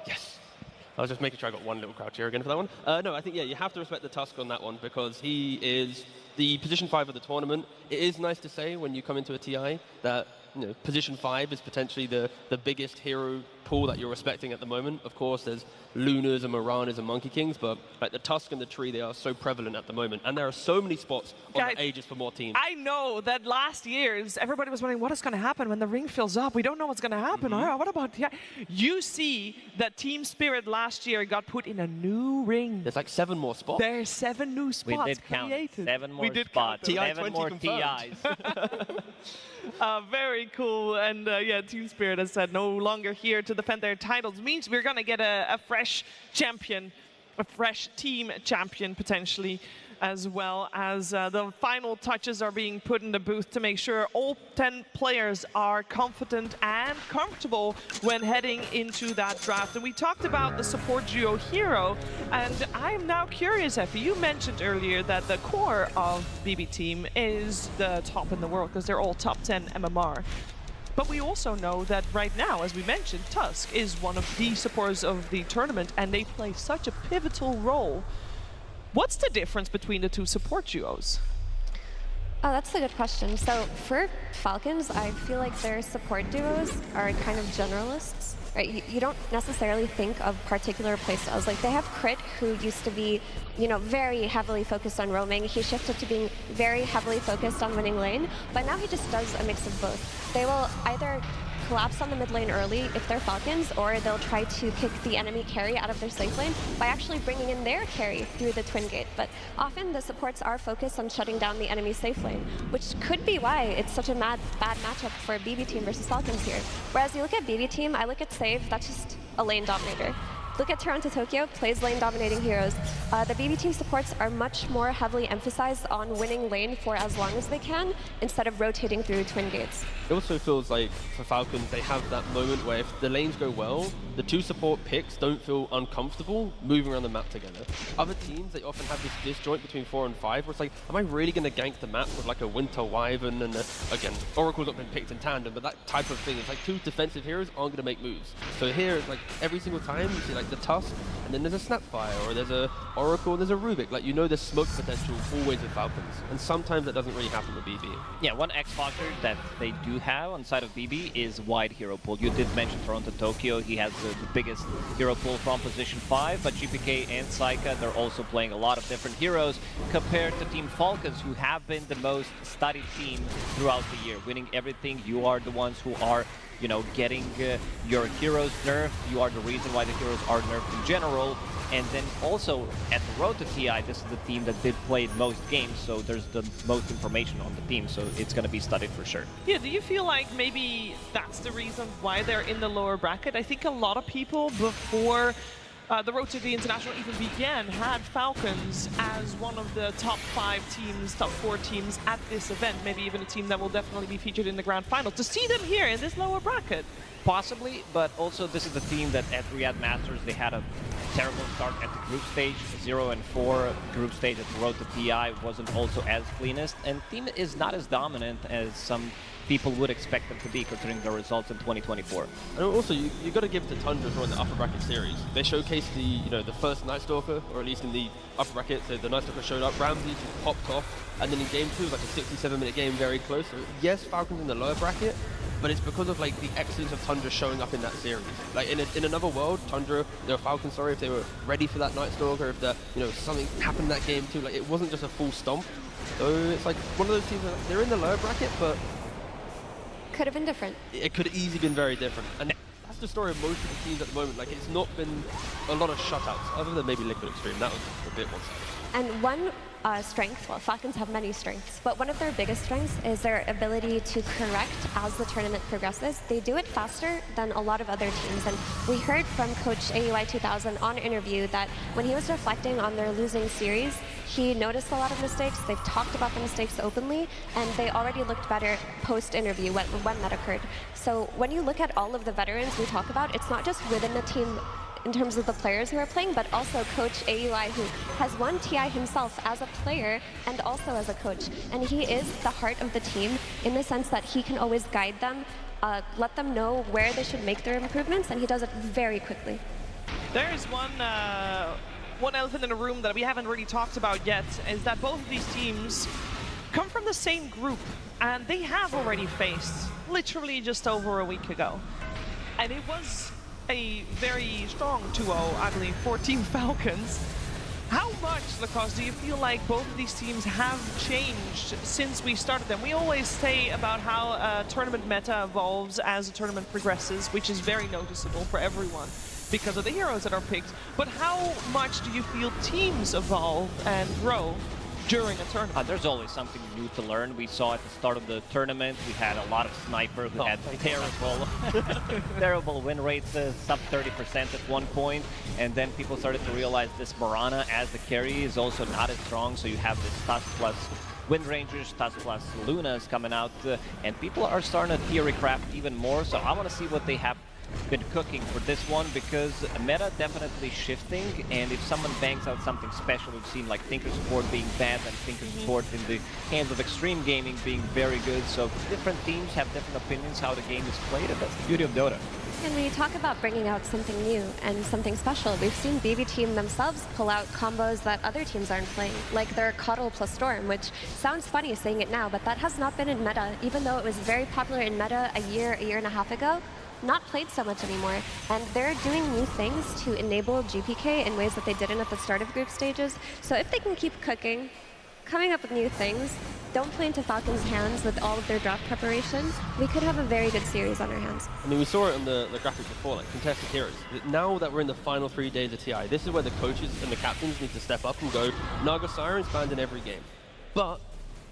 Yes. I was just making sure I got one little crouch here again for that one. No, I think, yeah, you have to respect the Tusk on that one because he is the Position 5 of the tournament. It is nice to say when you come into a TI that Position 5 is potentially the biggest hero pool that you're respecting at the moment. Of course, there's Lunas and Miranas and Monkey Kings, but like the Tusk and the Tree, they are so prevalent at the moment. And there are so many spots on the Aegis for more teams. I know that last year's, everybody was wondering what is going to happen when the ring fills up. We don't know what's going to happen. What about... You see that Team Spirit last year got put in a new ring. There's like 7 more spots. There's 7 new spots We did count. created. 7 more spots. 7 more confirmed. TIs. Very cool. And yeah, Team Spirit has said no longer here to defend their titles. Means we're going to get a fresh champion, a fresh team champion potentially, as well as the final touches are being put in the booth to make sure all 10 players are confident and comfortable when heading into that draft. And we talked about the support duo hero, and I'm now curious, Effie, you mentioned earlier that the core of BB team is the top in the world because they're all top 10 MMR. But we also know that right now, as we mentioned, Tusk is one of the supporters of the tournament, and they play such a pivotal role. What's the difference between the two support duos? Oh, that's a good question. So for Falcons, I feel like their support duos are kind of generalists. Right? You don't necessarily think of particular playstyles. Like they have Crit, who used to be, very heavily focused on roaming. He shifted to being very heavily focused on winning lane, but now he just does a mix of both. They will either collapse on the mid lane early if they're Falcons, or they'll try to kick the enemy carry out of their safe lane by actually bringing in their carry through the Twin Gate. But often the supports are focused on shutting down the enemy safe lane, which could be why it's such a bad matchup for BB team versus Falcons here. Whereas you look at BB team, I look at Save, that's just a lane dominator. Look at Toronto Tokyo, plays lane dominating heroes. The BB team supports are much more heavily emphasized on winning lane for as long as they can, instead of rotating through Twin Gates. It also feels like for Falcons, they have that moment where if the lanes go well, the two support picks don't feel uncomfortable moving around the map together. Other teams, they often have this disjoint between 4 and 5, where it's like, am I really going to gank the map with like a Winter Wyvern and again, Oracle's not been picked in tandem, but that type of thing, it's like two defensive heroes aren't going to make moves. So here, it's like every single time you see like like the Tusk, and then there's a Snapfire, or there's a Oracle, and there's a Rubik. Like, you know there's smoke potential always with Falcons, and sometimes that doesn't really happen with BB. Yeah, one X factor that they do have on side of BB is wide hero pool. You did mention Toronto Tokyo. He has the biggest hero pool from position 5, but GPK and Saika, they're also playing a lot of different heroes compared to Team Falcons, who have been the most studied team throughout the year, winning everything. You are the ones who are, you know, getting your heroes nerfed. You are the reason why the heroes are nerfed in general. And then also at the road to TI, this is the team that did play most games, so there's the most information on the team, so it's going to be studied for sure. Yeah, do you feel like maybe that's the reason why they're in the lower bracket? I think a lot of people before the road to the international even began had Falcons as one of the top 5 teams, top 4 teams at this event, maybe even a team that will definitely be featured in the grand final. To see them here in this lower bracket, possibly, but also this is the team that at Riyadh Masters they had a terrible start at the group stage. 0-4 group stage at the road to TI wasn't also as cleanest, and team is not as dominant as some people would expect them to be considering their results in 2024. And also, you got to give it to Tundra for the upper bracket series. They showcased the first Night Stalker, or at least in the upper bracket. So the Night Stalker showed up, Ramsey just popped off, and then in game 2 it was like a 67-minute game, very close. So yes, Falcons in the lower bracket, but it's because of like the excellence of Tundra showing up in that series. Like in another world, Tundra, Falcons, sorry, if they were ready for that Night Stalker, if something happened in that game too, like it wasn't just a full stomp. So it's like one of those teams that they're in the lower bracket, but could have been different. It could have easily been very different. And that's the story of most of the teams at the moment. Like, it's not been a lot of shutouts, other than maybe Liquid Extreme. That was a bit one-sided. And one strength, well, Falcons have many strengths, but one of their biggest strengths is their ability to correct as the tournament progresses. They do it faster than a lot of other teams, and we heard from Coach AUI 2000 on interview that when he was reflecting on their losing series, he noticed a lot of mistakes. They've talked about the mistakes openly, and they already looked better post-interview when that occurred. So when you look at all of the veterans we talk about, it's not just within the team in terms of the players who are playing, but also Coach AUI, who has won TI himself as a player and also as a coach. And he is the heart of the team in the sense that he can always guide them, let them know where they should make their improvements, and he does it very quickly. There is one elephant in the room that we haven't really talked about yet, is that both of these teams come from the same group, and they have already faced literally just over a week ago. And it was a very strong 2-0, I believe, for Team Falcons. How much, Lacoste, do you feel like both of these teams have changed since we started them? We always say about how tournament meta evolves as a tournament progresses, which is very noticeable for everyone because of the heroes that are picked. But how much do you feel teams evolve and grow during a tournament? There's always something new to learn. We saw at the start of the tournament, we had a lot of Sniper who had terrible win rates, sub 30% at one point, and then people started to realize this Morana as the carry is also not as strong, so you have this Tusk plus Wind Rangers, Tusk plus Lunas coming out, and people are starting to theory craft even more, so I want to see what they have been cooking for this one, because meta definitely shifting, and if someone bangs out something special, we've seen like Tinker Support being bad and Tinker Support in the hands of Extreme Gaming being very good, so different teams have different opinions how the game is played, and that's the beauty of Dota. And when you talk about bringing out something new and something special, we've seen BB Team themselves pull out combos that other teams aren't playing, like their Coddle plus Storm, which sounds funny saying it now, but that has not been in meta, even though it was very popular in meta a year and a half ago. Not played so much anymore, and they're doing new things to enable GPK in ways that they didn't at the start of group stages. So if they can keep cooking, coming up with new things, don't play into Falcons' hands with all of their draft preparation, we could have a very good series on our hands. I mean, we saw it on the graphic before, like contested heroes. Now that we're in the final 3 days of TI, this is where the coaches and the captains need to step up and go, Naga Siren's banned in every game. But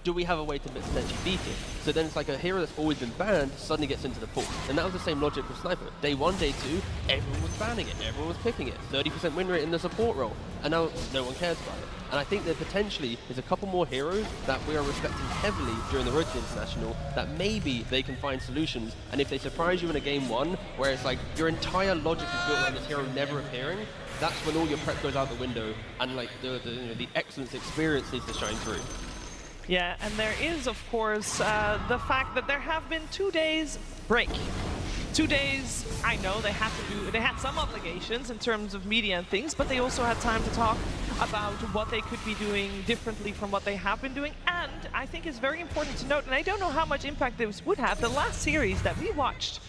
do we have a way to potentially beat it? So then it's like a hero that's always been banned suddenly gets into the pool. And that was the same logic with Sniper. Day 1, day 2, everyone was banning it, everyone was picking it. 30% win rate in the support role. And now no one cares about it. And I think that potentially there's a couple more heroes that we are respecting heavily during the Road to International that maybe they can find solutions. And if they surprise you in a game 1, where it's like your entire logic is built around this hero never appearing, that's when all your prep goes out the window and like the excellence experience needs to shine through. Yeah, and there is, of course, the fact that there have been 2 days break 2 days, I know they had some obligations in terms of media and things, but they also had time to talk about what they could be doing differently from what they have been doing. And I think it's very important to note, and I don't know how much impact this would have, the last series that we watched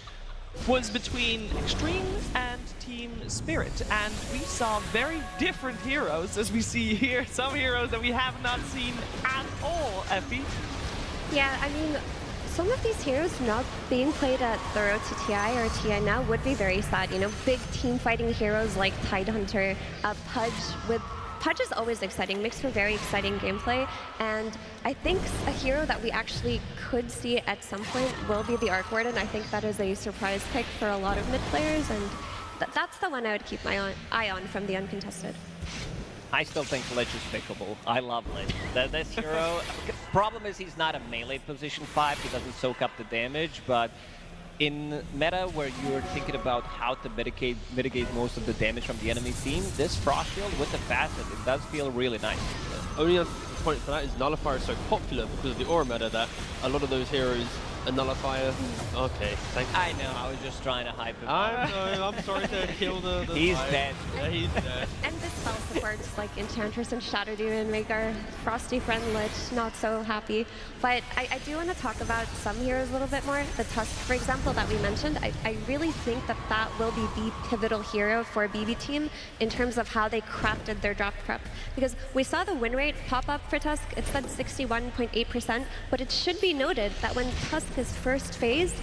was between Extreme and Team Spirit, and we saw very different heroes as we see here. Some heroes that we have not seen at all, Effie. Yeah, I mean, some of these heroes not being played at the road to TI or TI now would be very sad. You know, big team fighting heroes like Tidehunter, Pudge is always exciting, makes for very exciting gameplay, and I think a hero that we actually could see at some point will be the Arc Warden. I think that is a surprise pick for a lot of mid players, and that's the one I would keep my eye on from the uncontested. I still think Lich is pickable. I love Lich. This hero, problem is he's not a melee position 5, he doesn't soak up the damage, but in meta where you're thinking about how to mitigate most of the damage from the enemy team, this Frost Shield with the facet, it does feel really nice. Only a point for that is Nullifier is so popular because of the aura meta that a lot of those heroes a Nullifier. Okay, thank you. I know, I was just trying to hype him I'm sorry to kill the He's fire. dead. Yeah, he's dead. And the spell supports like Enchantress and Shadow Demon make our Frosty friend Lich not so happy. But I do want to talk about some heroes a little bit more. The Tusk, for example, that we mentioned, I really think that that will be the pivotal hero for BB team in terms of how they crafted their draft prep. Because we saw the win rate pop up for Tusk, it said 61.8%, but it should be noted that when Tusk is first phased,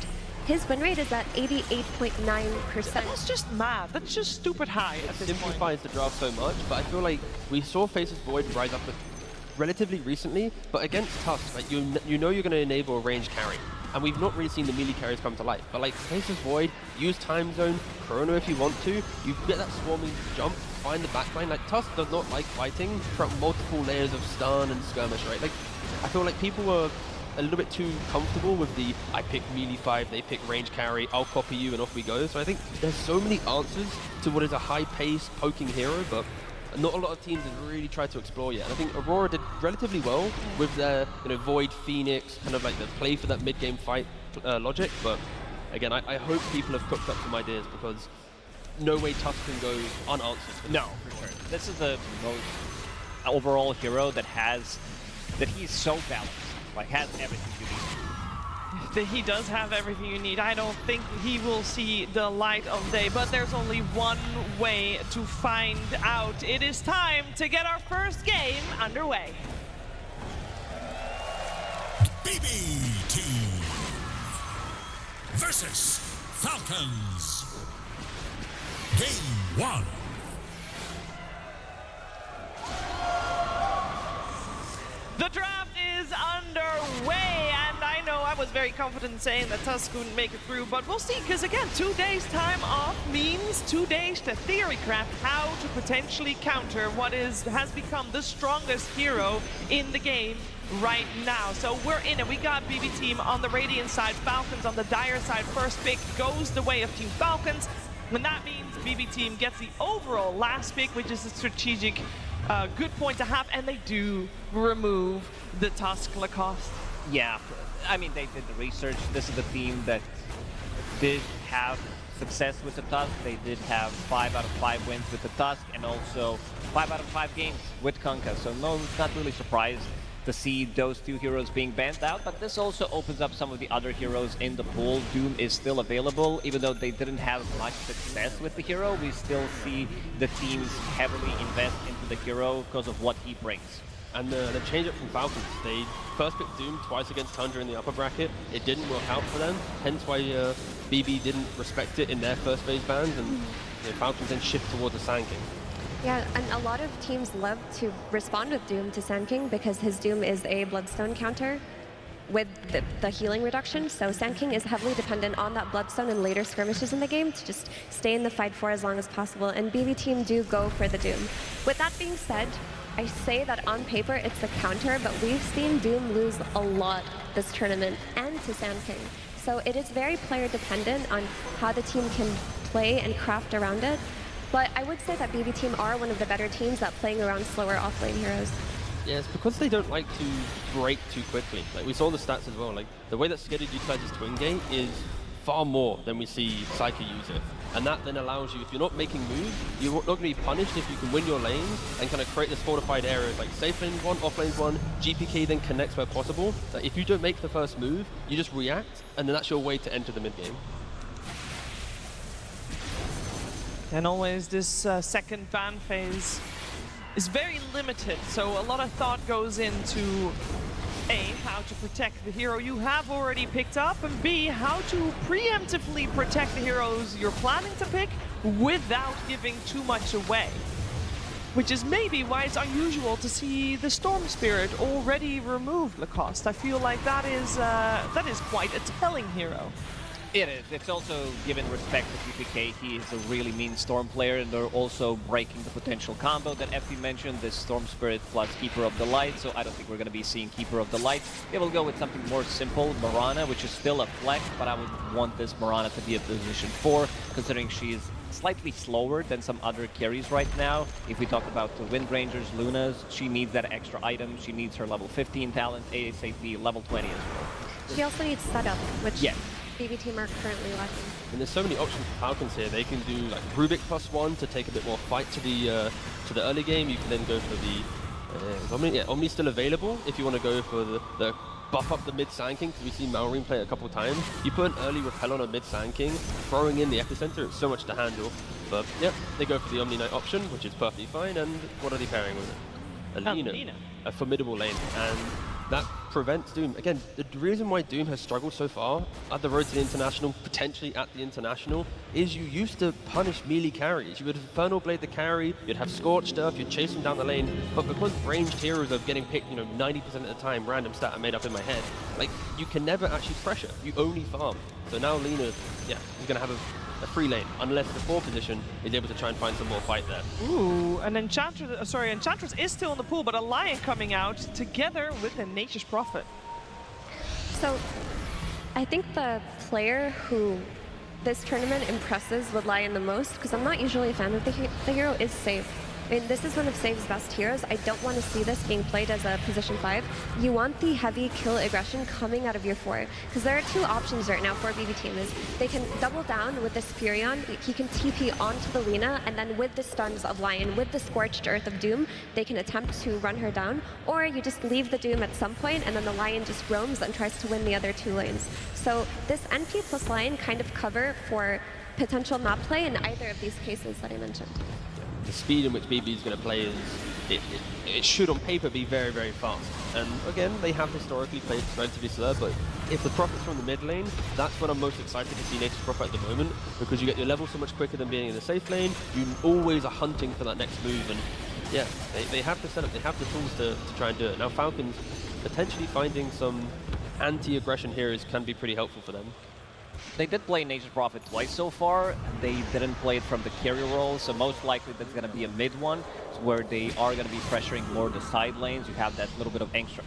his win rate is at 88.9%. That's just mad. That's just stupid high at this Simplifies point. the draft so much, but I feel like we saw Faceless Void rise up relatively recently, but against Tusk, like you know you're going to enable a range carry, and we've not really seen the melee carries come to life. But like Faceless Void, use Time Zone, Chrono if you want to, you get that swarming jump, find the backline. Like Tusk does not like fighting from multiple layers of stun and skirmish, right? Like I feel like people were a little bit too comfortable with the I pick melee 5, they pick range carry, I'll copy you and off we go. So I think there's so many answers to what is a high-paced poking hero, but not a lot of teams have really tried to explore yet. And I think Aurora did relatively well with their Void, Phoenix, kind of like the play for that mid-game fight logic. But again, I hope people have cooked up some ideas because no way Tusk can go unanswered. No, for sure. This is the most overall hero that he's so balanced. Like, has everything you need. He does have everything you need. I don't think he will see the light of day, but there's only one way to find out. It is time to get our first game underway. BB Team versus Falcons. Game 1. The draft is underway, and I know I was very confident in saying that Tusk wouldn't make it through, but we'll see, because again, 2 days time off means 2 days to theory craft how to potentially counter what has become the strongest hero in the game right now. So we're in it. We got BB team on the Radiant side, Falcons on the Dire side. First pick goes the way of Team Falcons, and that means BB team gets the overall last pick, which is a strategic good point to have, and they do remove the Tusk Lacoste. Yeah, I mean, they did the research. This is the team that did have success with the Tusk. They did have 5 out of 5 wins with the Tusk, and also 5 out of 5 games with Kunkka. So no, not really surprised to see those 2 heroes being banned out, but this also opens up some of the other heroes in the pool. Doom is still available, even though they didn't have much success with the hero. We still see the teams heavily invest into the hero because of what he brings. And the change up from Falcons, they first picked Doom twice against Tundra in the upper bracket. It didn't work out for them, hence why BB didn't respect it in their first phase bans, and Falcons then shift towards the Sand King. Yeah, and a lot of teams love to respond with Doom to Sand King because his Doom is a Bloodstone counter with the healing reduction. So Sand King is heavily dependent on that Bloodstone and later skirmishes in the game to just stay in the fight for as long as possible. And BB team do go for the Doom. With that being said, I say that on paper it's a counter, but we've seen Doom lose a lot this tournament and to Sand King. So it is very player dependent on how the team can play and craft around it. But I would say that BB team are one of the better teams at playing around slower offlane heroes. Yeah, it's because they don't like to break too quickly. Like we saw the stats as well. Like the way that Sketted utilizes Twin Gate is far more than we see Psyche use it. And that then allows you, if you're not making moves, you're not going to be punished if you can win your lanes and kind of create this fortified areas like safe lane 1, off lane 1, GPK then connects where possible. Like if you don't make the first move, you just react, and then that's your way to enter the mid game. And always this second ban phase is very limited, so a lot of thought goes into A, how to protect the hero you have already picked up, and B, how to preemptively protect the heroes you're planning to pick without giving too much away. Which is maybe why it's unusual to see the Storm Spirit already removed Lacoste. I feel like that is quite a telling hero. It is. It's also, given respect to GPK, he is a really mean Storm player, and they're also breaking the potential combo that FP mentioned, this Storm Spirit plus Keeper of the Light, so I don't think we're going to be seeing Keeper of the Light. They will go with something more simple, Mirana, which is still a flex, but I would want this Mirana to be a position 4, considering she is slightly slower than some other carries right now. If we talk about the Wind Rangers, Lunas, she needs that extra item, she needs her level 15 talent, ASAP, level 20 as well. She also needs setup, which... Yeah. BB team are currently lacking. And there's so many options for Falcons here. They can do like Rubik +1 to take a bit more fight to the early game. You can then go for the Omni. Yeah, Omni's still available if you want to go for the buff up the mid Sand King, because we've seen Malrine play it a couple of times. You put an early repel on a mid Sand King, throwing in the epicenter, it's so much to handle. But yeah, they go for the Omni Knight option, which is perfectly fine. And what are they pairing with it? Alina, a formidable lane, and that prevents Doom. Again, the reason why Doom has struggled so far at the road to the International, potentially at the International, is you used to punish melee carries. You would Infernal Blade the carry, you'd have Scorched Earth, you'd chase them down the lane, but because ranged heroes are getting picked, 90% of the time, random stat I made up in my head, like, you can never actually pressure. You only farm. So now Lina, yeah, is going to have a free lane, unless the 4 position is able to try and find some more fight there. Ooh, and Enchantress is still in the pool, but a Lion coming out together with a Nature's Prophet. So, I think the player who this tournament impresses with Lion the most, because I'm not usually a fan of the hero, is Save. I mean, this is one of Save's best heroes. I don't want to see this being played as a position 5. You want the heavy kill aggression coming out of your 4. Because there are 2 options right now for BB team. Is they can double down with this Furion. He can TP onto the Lina, and then with the stuns of Lion, with the Scorched Earth of Doom, they can attempt to run her down. Or you just leave the Doom at some point, and then the Lion just roams and tries to win the other 2 lanes. So this NP plus Lion kind of cover for potential map play in either of these cases that I mentioned. The speed in which BB is going to play is, it should on paper be very, very fast. And again, they have historically played relatively slow, but if the Prophet's from the mid lane, that's when I'm most excited to see Nature's Prophet at the moment, because you get your level so much quicker than being in the safe lane, you always are hunting for that next move, and yeah, they have the setup, they have the tools to try and do it. Now Falcons, potentially finding some anti-aggression heroes can be pretty helpful for them. They did play Nature's Prophet twice so far. They didn't play it from the carry role, so most likely that's going to be a mid one, where they are going to be pressuring more the side lanes. You have that little bit of extra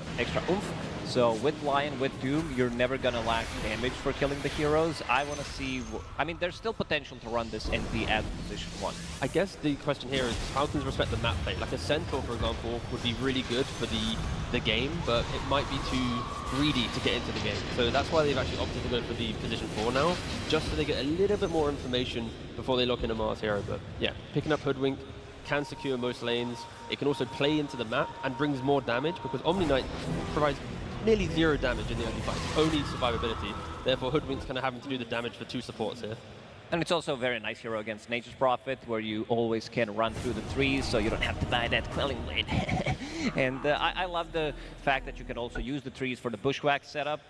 oomph. So with Lion, with Doom, you're never going to lack damage for killing the heroes. I want to see... I mean, there's still potential to run this NP as position 1. I guess the question here is, Falcons respect the map play. Like a Centaur, for example, would be really good for the game, but it might be too greedy to get into the game. So that's why they've actually opted to go for the position 4 now, just so they get a little bit more information before they lock in a Mars hero. But yeah, picking up Hoodwink can secure most lanes. It can also play into the map and brings more damage, because Omni Knight provides nearly 0 damage in the early fight, only survivability. Therefore, Hoodwink's kind of having to do the damage for 2 supports here. And it's also a very nice hero against Nature's Prophet, where you always can run through the trees, so you don't have to buy that quelling blade. And I love the fact that you can also use the trees for the bushwhack setup.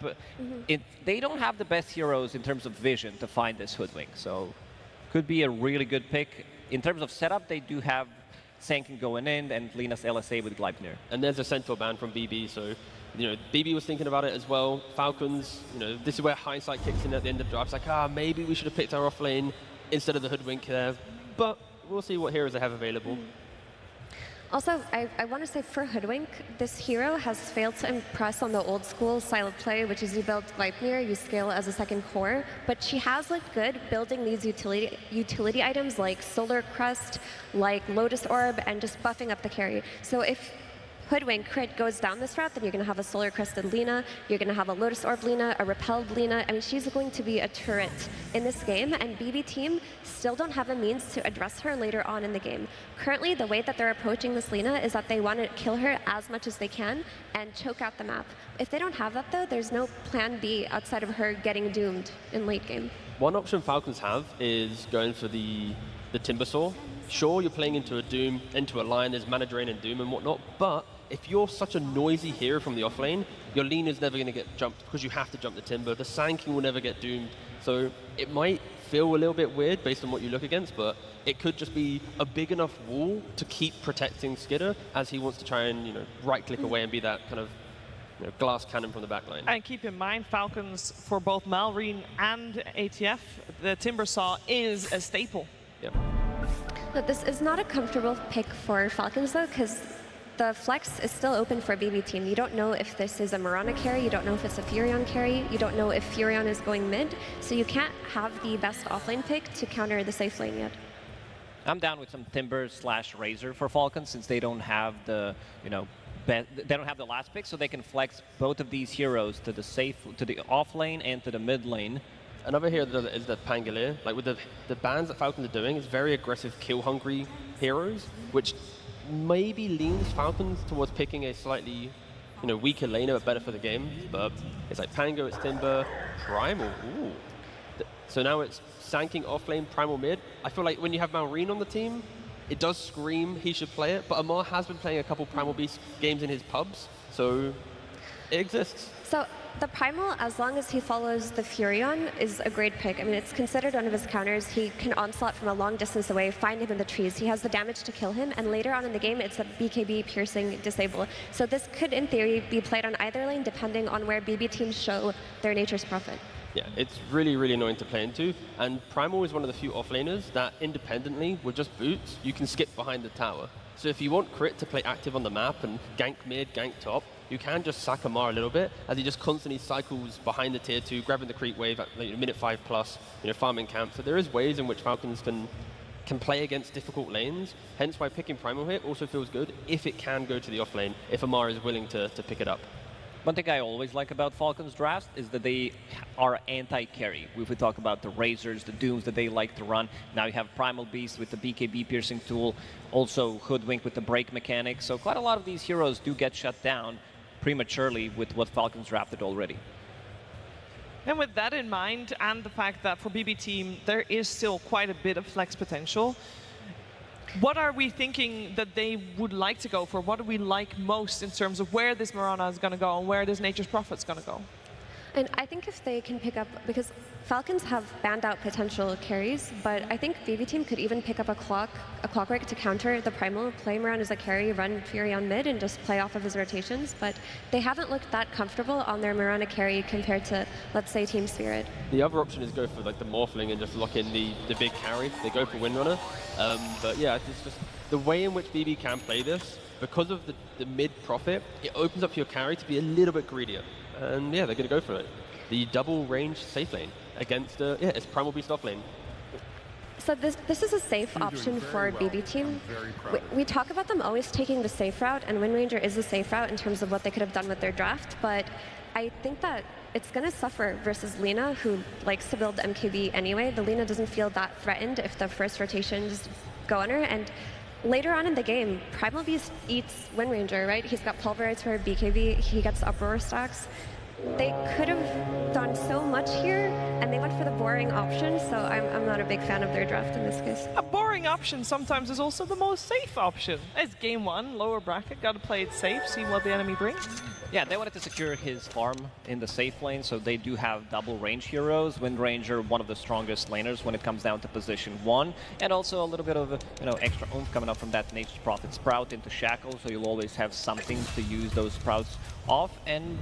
They don't have the best heroes in terms of vision to find this Hoodwink, so could be a really good pick. In terms of setup, they do have Sankin going in and Lina's LSA with Gleipnir. And there's a Centaur ban from BB, so BB was thinking about it as well. Falcons, this is where hindsight kicks in at the end of the draft. It's like, maybe we should have picked our off lane instead of the Hoodwink there. But we'll see what heroes they have available. Also, I want to say for Hoodwink, this hero has failed to impress on the old school style of play, which is you build Gleipnir, you scale as a second core, but she has looked good building these utility items like Solar Crest, like Lotus Orb, and just buffing up the carry. So if Hoodwink crit goes down this route, then you're going to have a Solar Crested Lina, you're going to have a Lotus Orb Lina, a Repelled Lina. I mean, she's going to be a turret in this game, and BB team still don't have a means to address her later on in the game. Currently, the way that they're approaching this Lina is that they want to kill her as much as they can and choke out the map. If they don't have that, though, there's no plan B outside of her getting doomed in late game. One option Falcons have is going for the Timbersaw. Sure, you're playing into a Doom, into a Lion, there's Mana Drain and Doom and whatnot, but if you're such a noisy hero from the offlane, your Lina's never going to get jumped because you have to jump the Timber. The Sanking will never get doomed. So it might feel a little bit weird based on what you look against, but it could just be a big enough wall to keep protecting Skidder as he wants to try and, right-click away and be that kind of glass cannon from the backline. And keep in mind, Falcons, for both Malrine and ATF, the Timbersaw is a staple. Yeah. But this is not a comfortable pick for Falcons, though, because the flex is still open for BB team. You don't know if this is a Mirana carry, you don't know if it's a Furion carry, you don't know if Furion is going mid, so you can't have the best offlane pick to counter the safe lane yet. I'm down with some Timber/Razor for Falcons since they don't have the, they don't have the last pick, so they can flex both of these heroes to the off lane and to the mid lane. Another hero is the Pangolier. Like with the bans that Falcons are doing, it's very aggressive, kill-hungry heroes, which maybe leans Falcons towards picking a slightly, weaker laner but better for the game. But it's like Pango, it's Timber, Primal. Ooh. So now it's Sanking off lane, Primal mid. I feel like when you have Malrine on the team, it does scream he should play it. But Amar has been playing a couple Primal Beast games in his pubs, so it exists. So the Primal, as long as he follows the Furion, is a great pick. I mean, it's considered one of his counters. He can onslaught from a long distance away, find him in the trees. He has the damage to kill him, and later on in the game, it's a BKB piercing disable. So this could, in theory, be played on either lane, depending on where BB teams show their Nature's Prophet. Yeah, it's really, really annoying to play into. And Primal is one of the few offlaners that independently, with just boots, you can skip behind the tower. So if you want Crit to play active on the map and gank mid, gank top, you can just sack Amar a little bit as he just constantly cycles behind the tier 2, grabbing the creep wave at minute 5+, farming camp. So there is ways in which Falcons can play against difficult lanes, hence why picking Primal here also feels good if it can go to the off lane, if Amar is willing to pick it up. One thing I always like about Falcons drafts is that they are anti-carry. If we talk about the Razors, the Dooms that they like to run, now you have Primal Beast with the BKB piercing tool, also Hoodwink with the break mechanic, so quite a lot of these heroes do get shut down prematurely with what Falcons drafted already. And with that in mind, and the fact that for BB team, there is still quite a bit of flex potential, what are we thinking that they would like to go for? What do we like most in terms of where this Mirana is going to go and where this Nature's Prophet is going to go? And I think if they can pick up, because Falcons have banned out potential carries, but I think BB team could even pick up a Clockwork to counter the Primal, play him around as a carry, run Fury on mid, and just play off of his rotations. But they haven't looked that comfortable on their Mirana carry compared to, let's say, Team Spirit. The other option is go for like the Morphling and just lock in the big carry. They go for Windrunner. But yeah, it's just the way in which BB can play this, because of the mid profit, it opens up your carry to be a little bit greedier. And yeah, they're going to go for it. The double range safe lane against, it's Primal Beast off lane. So this is a safe option for BB team. We talk about them always taking the safe route, and Wind Ranger is a safe route in terms of what they could have done with their draft, but I think that it's going to suffer versus Lina, who likes to build MKB anyway. The Lina doesn't feel that threatened if the first rotations go on her, and later on in the game, Primal Beast eats Wind Ranger, right? He's got Pulverize for BKB, he gets Uproar stacks. They could have done so much here, and they went for the boring option, so I'm not a big fan of their draft in this case. A boring option sometimes is also the most safe option. It's game 1, lower bracket, gotta play it safe, see what the enemy brings. Yeah, they wanted to secure his farm in the safe lane, so they do have double range heroes. Wind Ranger, one of the strongest laners when it comes down to position 1, and also a little bit of extra oomph coming up from that Nature's Prophet Sprout into Shackle, so you'll always have something to use those sprouts off, and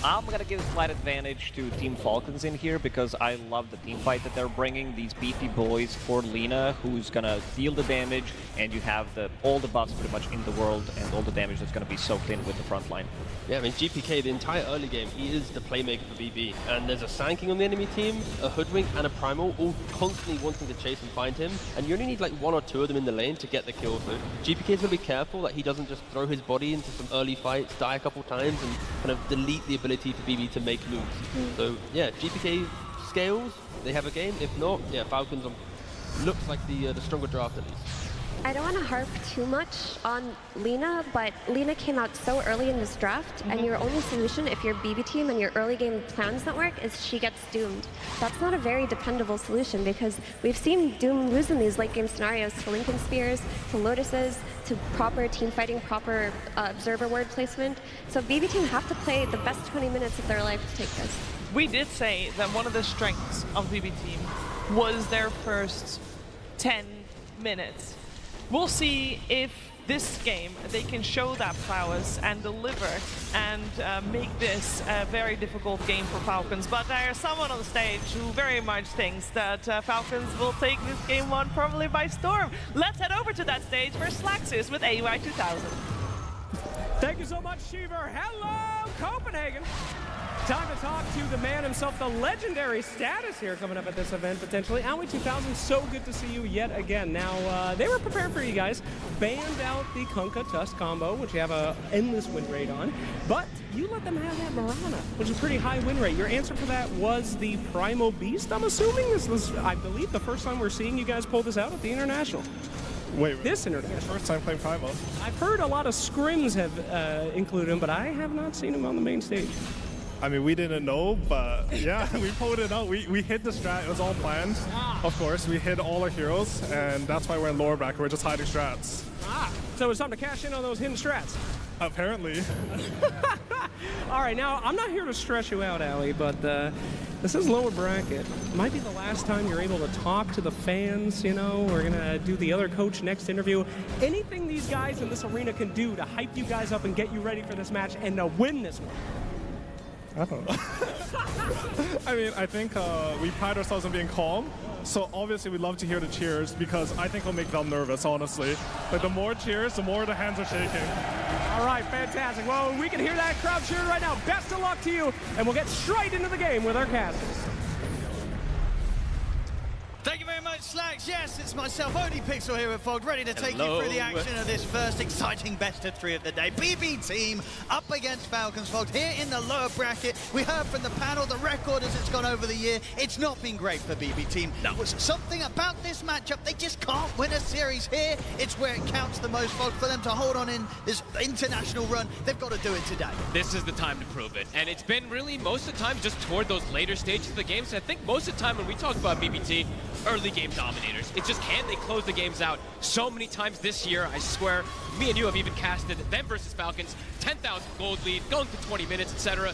I'm gonna give a slight advantage to Team Falcons in here because I love the team fight that they're bringing. These beefy boys for Lina, who's gonna deal the damage, and you have all the buffs pretty much in the world, and all the damage that's gonna be soaked in with the front line. Yeah, I mean, GPK, the entire early game, he is the playmaker for BB. And there's a Sanking on the enemy team, a Hoodwink, and a Primal, all constantly wanting to chase and find him. And you only need like 1 or 2 of them in the lane to get the kill. So GPK is going to be careful that he doesn't just throw his body into some early fights, die a couple times, and kind of delete the ability for BB to make moves. So yeah, GPK scales, they have a game. If not, yeah, Falcons looks like the stronger draft at least. I don't want to harp too much on Lina, but Lina came out so early in this draft, and your only solution if you're BB team and your early game plans don't work is she gets doomed. That's not a very dependable solution because we've seen Doom lose in these late game scenarios to Lincoln Spears, to Lotuses, to proper team fighting, proper observer word placement. So BB team have to play the best 20 minutes of their life to take this. We did say that one of the strengths of BB team was their first 10 minutes. We'll see if this game they can show that prowess and deliver and make this a very difficult game for Falcons. But there's someone on the stage who very much thinks that Falcons will take this game one probably by storm. Let's head over to that stage for Slaxus with AUI 2000. Thank you so much, Shiver. Hello, Copenhagen. Time to talk to the man himself, the legendary status here coming up at this event, potentially. AUI 2000, so good to see you yet again. Now, they were prepared for you guys, banned out the Kunkka Tusk combo, which you have an endless win rate on, but you let them have that Mirana, which is a pretty high win rate. Your answer for that was the Primal Beast, I'm assuming? This was, I believe, the first time we're seeing you guys pull this out at the International. Wait, this International. First time playing Primal. I've heard a lot of scrims have included him, but I have not seen him on the main stage. I mean, we didn't know, but yeah, we pulled it out. We hit the strat. It was all planned. Of course, we hit all our heroes, and that's why we're in lower bracket. We're just hiding strats. So it's time to cash in on those hidden strats. Apparently. All right, now, I'm not here to stress you out, AUI, but this is lower bracket. It might be the last time you're able to talk to the fans, you know. We're going to do the other coach next interview. Anything these guys in this arena can do to hype you guys up and get you ready for this match and to win this one. I don't know. I mean, I think we pride ourselves on being calm. So obviously we'd love to hear the cheers because I think it'll make them nervous, honestly. Like the more cheers, the more the hands are shaking. All right, fantastic. Well, we can hear that crowd cheering right now. Best of luck to you, and we'll get straight into the game with our casters. Thank you very much, Slacks. Yes, it's myself, Only Pixel here with Fog, ready to take you through the action of this first exciting best of 3 of the day. BB team up against Falcons. Fog here in the lower bracket. We heard from the panel, the record as it's gone over the year. It's not been great for BB team. No. Something about this matchup, they just can't win a series here. It's where it counts the most, Fog, for them to hold on in this international run. They've got to do it today. This is the time to prove it. And it's been really most of the time just toward those later stages of the games. I think most of the time when we talk about BBT, early game dominators. It's just, can they close the games out? So many times this year, I swear, me and you have even casted them versus Falcons, 10,000 gold lead, going to 20 minutes, etc.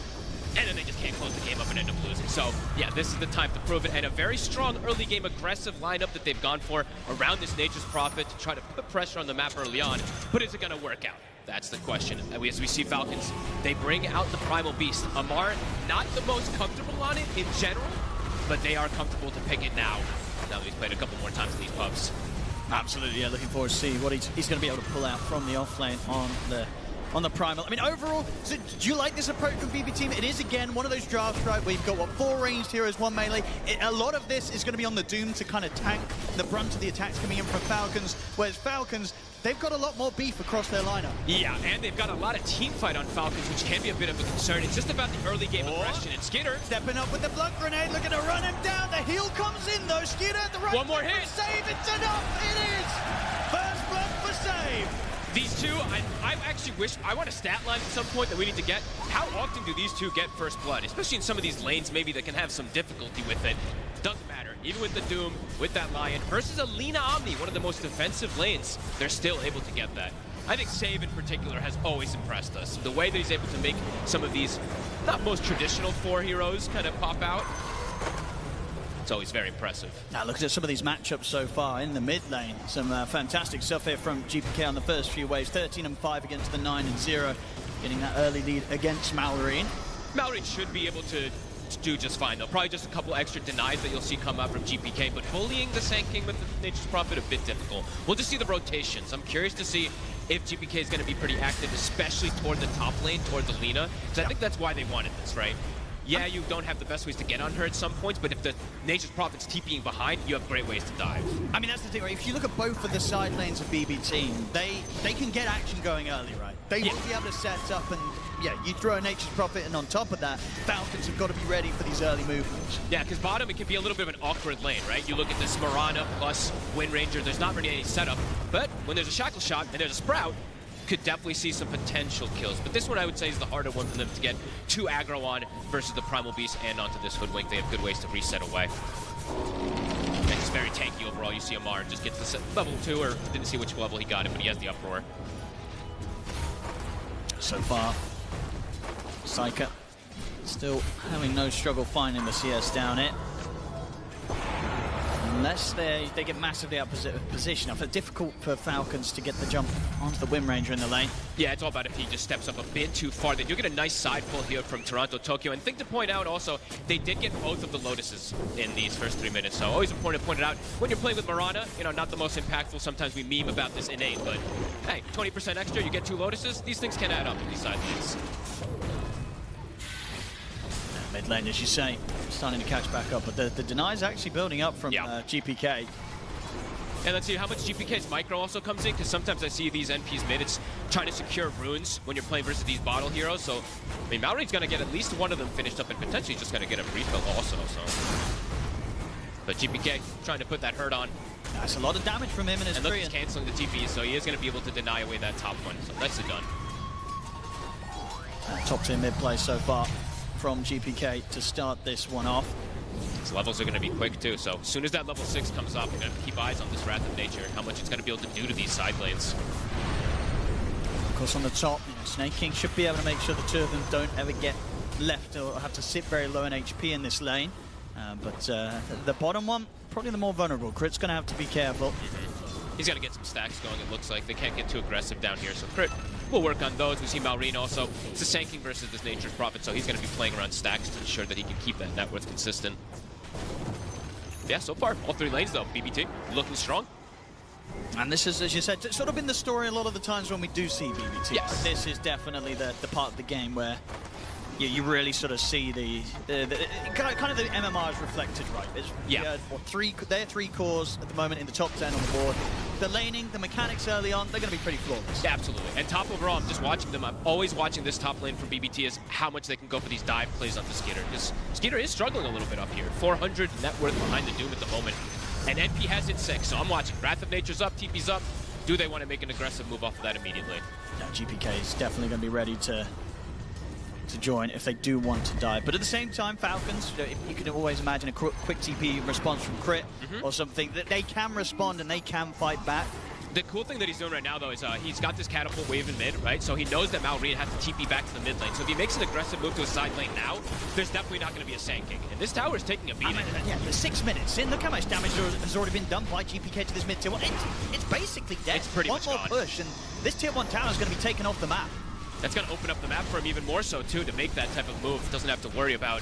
And then they just can't close the game up and end up losing. So, yeah, this is the time to prove it. And a very strong early game aggressive lineup that they've gone for around this Nature's Prophet to try to put pressure on the map early on. But is it going to work out? That's the question. As we see Falcons, they bring out the Primal Beast. Amar, not the most comfortable on it in general, but they are comfortable to pick it now that he's played a couple more times in these pubs. Absolutely, yeah, looking forward to see what he's going to be able to pull out from the offlane on the Primal. I mean, overall, do you like this approach from BB team? It is, again, one of those drafts, right, where you've got, 4 ranged heroes, 1 melee. A lot of this is going to be on the Doom to kind of tank the brunt of the attacks coming in from Falcons, whereas Falcons, they've got a lot more beef across their lineup. Yeah, and they've got a lot of team fight on Falcons, which can be a bit of a concern. It's just about the early game aggression. And Skinner stepping up with the blood grenade, looking to run him down. The heal comes in, though. Skinner at the right. One more hit. Save, it's enough. It is. First blood for save. These two, I actually wish, I want a stat line at some point that we need to get. How often do these two get first blood? Especially in some of these lanes, maybe that can have some difficulty with it. Doesn't matter. Even with the Doom, with that Lion, versus a Lina Omni, one of the most defensive lanes, they're still able to get that. I think Save in particular has always impressed us. The way that he's able to make some of these, not most traditional 4 heroes kind of pop out, it's always very impressive. Now look at some of these matchups so far in the mid lane. Some fantastic stuff here from GPK on the first few waves. 13 and 5 against the 9 and 0. getting that early lead against Mallory. Mallory should be able to do just fine, though. Probably just a couple extra denies that you'll see come out from GPK, but bullying the Sand King with the Nature's Prophet a bit difficult. We'll just see the rotations. I'm curious to see if GPK is going to be pretty active, especially toward the top lane, towards Alina, because I think that's why they wanted this, right? Yeah, you don't have the best ways to get on her at some points, but if the Nature's Prophet's TPing behind, you have great ways to dive. I mean, that's the thing, right? If you look at both of the side lanes of BB Team, they can get action going early, right? They will be able to set up and, yeah, you throw a Nature's Prophet, and on top of that, Falcons have got to be ready for these early movements. Yeah, because bottom, it can be a little bit of an awkward lane, right? You look at this Mirana plus Wind Ranger, there's not really any setup, but when there's a Shackle Shot and there's a Sprout, could definitely see some potential kills. But this one, I would say, is the harder one for them to get too aggro on versus the Primal Beast and onto this Hoodwink. They have good ways to reset away. And just very tanky overall. You see Amar just gets the level 2, or didn't see which level he got it, but he has the Uproar. So far, Psyker still having no struggle finding the CS down it. Unless they get massively out of position. I feel difficult for Falcons to get the jump onto the Wind Ranger in the lane. Yeah, it's all about if he just steps up a bit too far. They do get a nice side pull here from Toronto, Tokyo. And thing to point out also, they did get both of the Lotuses in these first 3 minutes. So always important to point it out. When you're playing with Mirana, you know, not the most impactful. Sometimes we meme about this innate, but hey, 20% extra, you get 2 Lotuses. These things can add up in these side lanes. Mid lane, as you say, starting to catch back up, but the deny is actually building up from GPK. And let's see how much GPK's micro also comes in, because sometimes I see these NPs mid, it's trying to secure runes when you're playing versus these bottle heroes. So, I mean, Mallory's going to get at least one of them finished up and potentially just going to get a refill also. So, but GPK trying to put that hurt on. That's a lot of damage from him and his And look, he's canceling the TP, so he is going to be able to deny away that top one. So nicely done. Top tier mid play so far from GPK to start this one off. These levels are going to be quick too, so as soon as that level 6 comes up, we're going to keep eyes on this Wrath of Nature and how much it's going to be able to do to these side lanes. Of course, on the top, you know, Snake King should be able to make sure the two of them don't ever get left or have to sit very low in HP in this lane. But the bottom one, probably the more vulnerable. Crit's going to have to be careful. He's got to get some stacks going, it looks like. They can't get too aggressive down here, so Crit will work on those. We see Malrine also. It's a Sand King versus this Nature's Prophet, so he's going to be playing around stacks to ensure that he can keep that net worth consistent. Yeah, so far, all 3 lanes though, BBT looking strong. And this is, as you said, sort of been the story a lot of the times when we do see BBT. Yes. This is definitely the part of the game where you really sort of see the kind of the MMRs reflected, right? They're 3 cores at the moment in the top 10 on the board. The laning, the mechanics early on, they're going to be pretty flawless. Yeah, absolutely. And top overall, I'm just watching them. I'm always watching this top lane from BBT is how much they can go for these dive plays onto Skeeter. Because Skeeter is struggling a little bit up here. 400 net worth behind the Doom at the moment. And NP has hit 6, so I'm watching. Wrath of Nature's up, TP's up. Do they want to make an aggressive move off of that immediately? Now, GPK is definitely going to be ready to join if they do want to dive. But at the same time, Falcons, you can always imagine a quick TP response from Crit or something, that they can respond and they can fight back. The cool thing that he's doing right now, though, is he's got this catapult wave in mid, right? So he knows that Malrine has to TP back to the mid lane. So if he makes an aggressive move to a side lane now, there's definitely not going to be a Sand King. And this tower is taking a beating. Yeah, there's 6 minutes in. Look how much damage has already been done by GPK to this mid tier 1. It's basically dead. It's pretty much one more push, and this tier 1 tower is going to be taken off the map. That's going to open up the map for him even more so, too, to make that type of move. Doesn't have to worry about...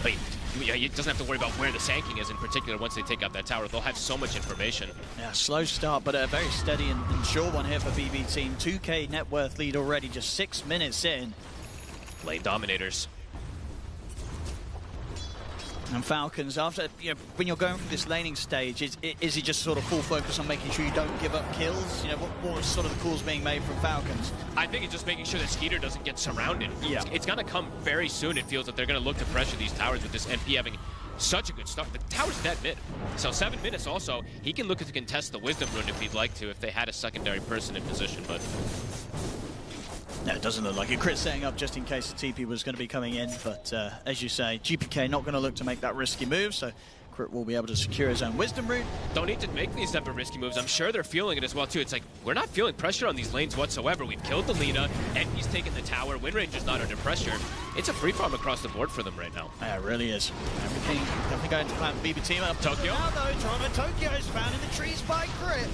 He doesn't have to worry about where the Sand King is in particular once they take out that tower. They'll have so much information. Yeah, slow start, but a very steady and sure one here for BB Team. 2K net worth lead already, just 6 minutes in. Lane dominators. And Falcons, after when you're going through this laning stage, is it just sort of full focus on making sure you don't give up kills? You know, what sort of the calls being made from Falcons? I think it's just making sure that Skeeter doesn't get surrounded. Yeah. It's going to come very soon. It feels that they're going to look to pressure these towers with this MP having such a good start. The tower's dead mid. So 7 minutes also, he can look to contest the Wisdom Rune if he'd like to, if they had a secondary person in position, but... No, it doesn't look like it. Crit setting up just in case the TP was going to be coming in, but as you say, GPK not going to look to make that risky move, so Crit will be able to secure his own Wisdom Rune. Don't need to make these type of risky moves. I'm sure they're feeling it as well, too. It's like, we're not feeling pressure on these lanes whatsoever. We've killed the Lina, and he's taken the tower. Wind Ranger's not under pressure. It's a free farm across the board for them right now. Yeah, it really is. Everything definitely going to plan for BB Team up. Tokyo. Now, though, Toronto Tokyo is found in the trees by Crit.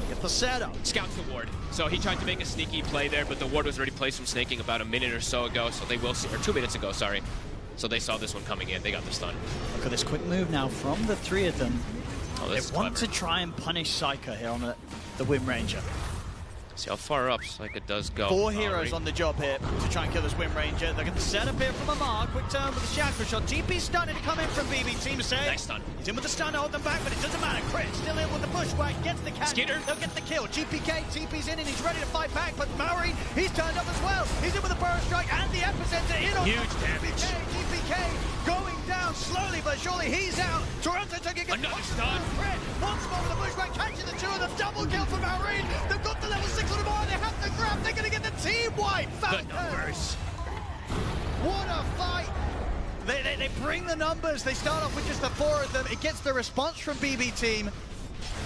Get the setup. Scouts the ward. So he tried to make a sneaky play there, but the ward was already placed from snaking about a minute or so ago, so they will see, or 2 minutes ago, sorry. So they saw this one coming in, they got the stun. Look at this quick move now from the three of them. Oh, this they want to try and punish Psyker here on the Wind Ranger. See how far up Psyker does go. 4 heroes on the job here to try and kill this Wind Ranger. They're going to set up here from Amar. Quick turn with the chakra shot. TP starting to come in from BB Team save. Nice stun. He's in with the stun to hold them back, but it doesn't matter. Crit still in with the bushwhack. Gets the catch. Skinner. They'll get the kill. GPK, TP's in and he's ready to fight back, but Maori, he's turned up as well. He's in with the burst strike and the epicenter in on huge damage. GPK going down slowly, but surely he's out. Toronto taking another stun. Crit. Once more with the bushwhack, catching the 2 of them. Double kill for Maori. They've got the level 6 on the bar. They have the grab. They're going to get the team wipe. The numbers. What a fight. They bring the numbers. They start off with just the 4 of them. It gets the response from BB Team.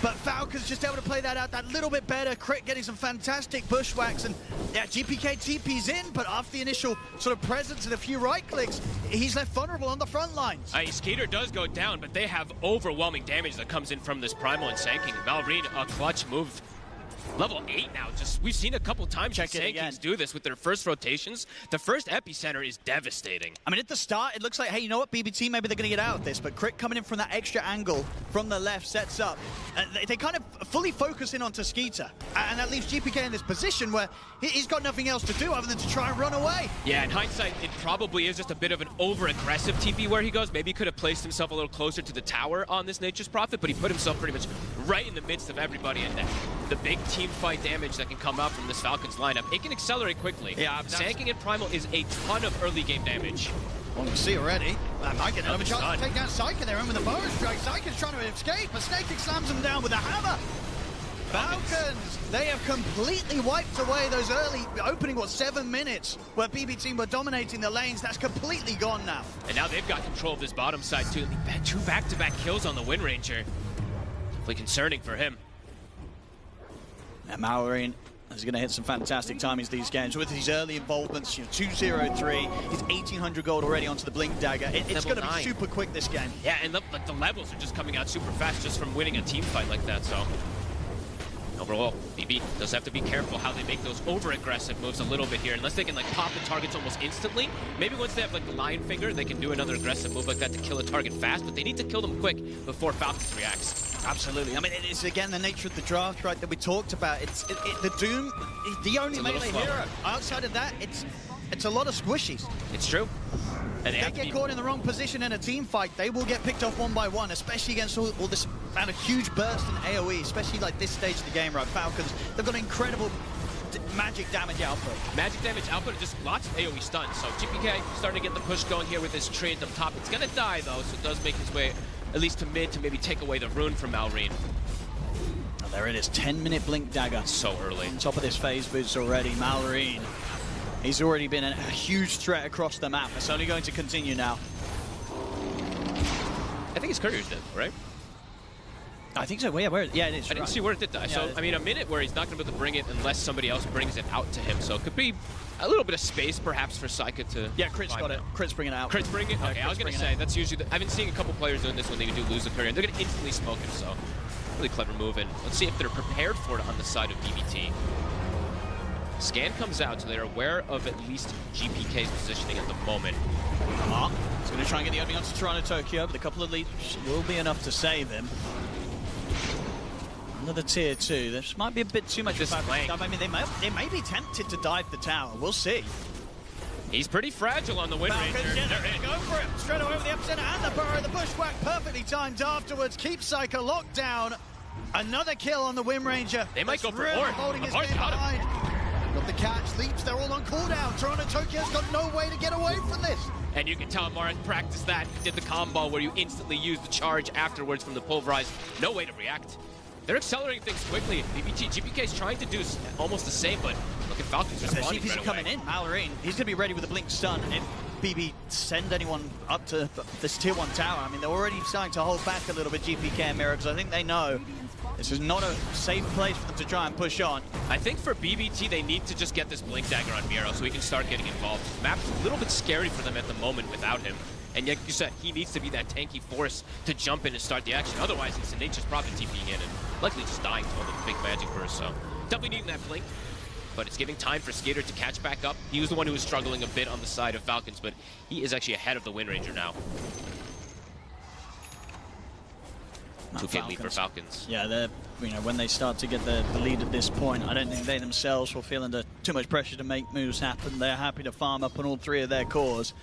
But Falcons just able to play that out that little bit better. Crit getting some fantastic bushwhacks. And yeah, GPK TP's in, but after the initial sort of presence and a few right clicks, he's left vulnerable on the front lines. Skeeter does go down, but they have overwhelming damage that comes in from this Primal and Sanking. Malrine, a clutch move. Level 8 now. We've seen a couple times Sankings do this with their first rotations. The first epicenter is devastating. I mean, at the start, it looks like, hey, you know what, BBT, maybe they're going to get out of this, but Crit coming in from that extra angle from the left sets up. They kind of fully focus in on Skeeter, and that leaves GPK in this position where he's got nothing else to do other than to try and run away. Yeah, in hindsight, it probably is just a bit of an over-aggressive TP where he goes. Maybe he could have placed himself a little closer to the tower on this Nature's Prophet, but he put himself pretty much right in the midst of everybody, and the big team fight damage that can come out from this Falcons lineup, it can accelerate quickly. Yeah, Sanking and Primal is a ton of early game damage. Well, we see already. Might get another chance to take down Psyker there, and with the bonus strike, Psyker's trying to escape, but Snaking slams him down with a hammer. Falcons, they have completely wiped away those early opening, 7 minutes where BB Team were dominating the lanes. That's completely gone now. And now they've got control of this bottom side too. 2 back-to-back kills on the Wind Ranger. Definitely concerning for him. Now Malrine is going to hit some fantastic timings these games with his early involvements. 203, he's 1,800 gold already onto the Blink Dagger. It's going to be super quick this game. Yeah, and the levels are just coming out super fast just from winning a team fight like that. So overall, BB does have to be careful how they make those over-aggressive moves a little bit here. Unless they can like pop the targets almost instantly. Maybe once they have like the Lion Finger, they can do another aggressive move like that to kill a target fast. But they need to kill them quick before Falcons reacts. Absolutely. I mean, it is, again, the nature of the draft, right, that we talked about. The Doom is the only melee hero. Outside of that, it's a lot of squishies. It's true. And if they get caught in the wrong position in a team fight, they will get picked off one by one, especially against all this amount of huge burst in AoE, especially like this stage of the game, right? Falcons, they've got incredible magic damage output. Magic damage output, just lots of AoE stuns. So GPK starting to get the push going here with his tree at the top. It's going to die, though, so it does make his way at least to mid to maybe take away the rune from Malrine. Oh, there it is, 10-minute Blink Dagger. So early. On top of this phase boost already, Malrine. He's already been a huge threat across the map. It's only going to continue now. I think his courier's dead, right? I think so. Yeah, yeah, it is. I didn't see where it did die. Yeah, so, I mean, a minute where he's not going to be able to bring it unless somebody else brings it out to him. So it could be a little bit of space, perhaps, for Psyker to... Yeah, Crit's got it. Crit's bringing it out. Crit's bringing it? Okay, I was going to say, that's usually... I've been seeing a couple players doing this when they do lose the courier, and they're going to instantly smoke him, so... Really clever move, and let's see if they're prepared for it on the side of BBT. Scan comes out, so they're aware of at least GPK's positioning at the moment. He's going to try and get the opening onto Toronto Tokyo, but a couple of leads will be enough to save him. Another tier 2. This might be a bit too much of a I mean, they may be tempted to dive the tower. We'll see. He's pretty fragile on the Wind Ranger. Go for it. Straight away with the epicenter and the burrow. The bushwhack perfectly timed afterwards. Keeps Psyker locked down. Another kill on the Wind Ranger. They might go for really more. Holding his game behind. Got the catch, leaps, they're all on cooldown. Toronto Tokyo's got no way to get away from this. And you can tell Mara practiced that. He did the combo where you instantly use the charge afterwards from the pulverize. No way to react. They're accelerating things quickly. GPK is trying to do almost the same, but look at Falcons responding right away. Coming in, Malrine. He's going to be ready with a blink stun. And if BB send anyone up to this tier 1 tower, I mean, they're already starting to hold back a little bit, GPK and Mira, because I think they know this is not a safe place for them to try and push on. I think for BBT, they need to just get this Blink Dagger on Miro so he can start getting involved. The map's a little bit scary for them at the moment without him. And like you said, he needs to be that tanky force to jump in and start the action. Otherwise, it's Nature's probably TPing in and likely just dying to all the big magic burst. So definitely needing that blink. But it's giving time for Skater to catch back up. He was the one who was struggling a bit on the side of Falcons, but he is actually ahead of the Wind Ranger now. 2K lead for Falcons. Yeah, they're, when they start to get the lead at this point, I don't think they themselves were feeling too much pressure to make moves happen. They're happy to farm up on all 3 of their cores.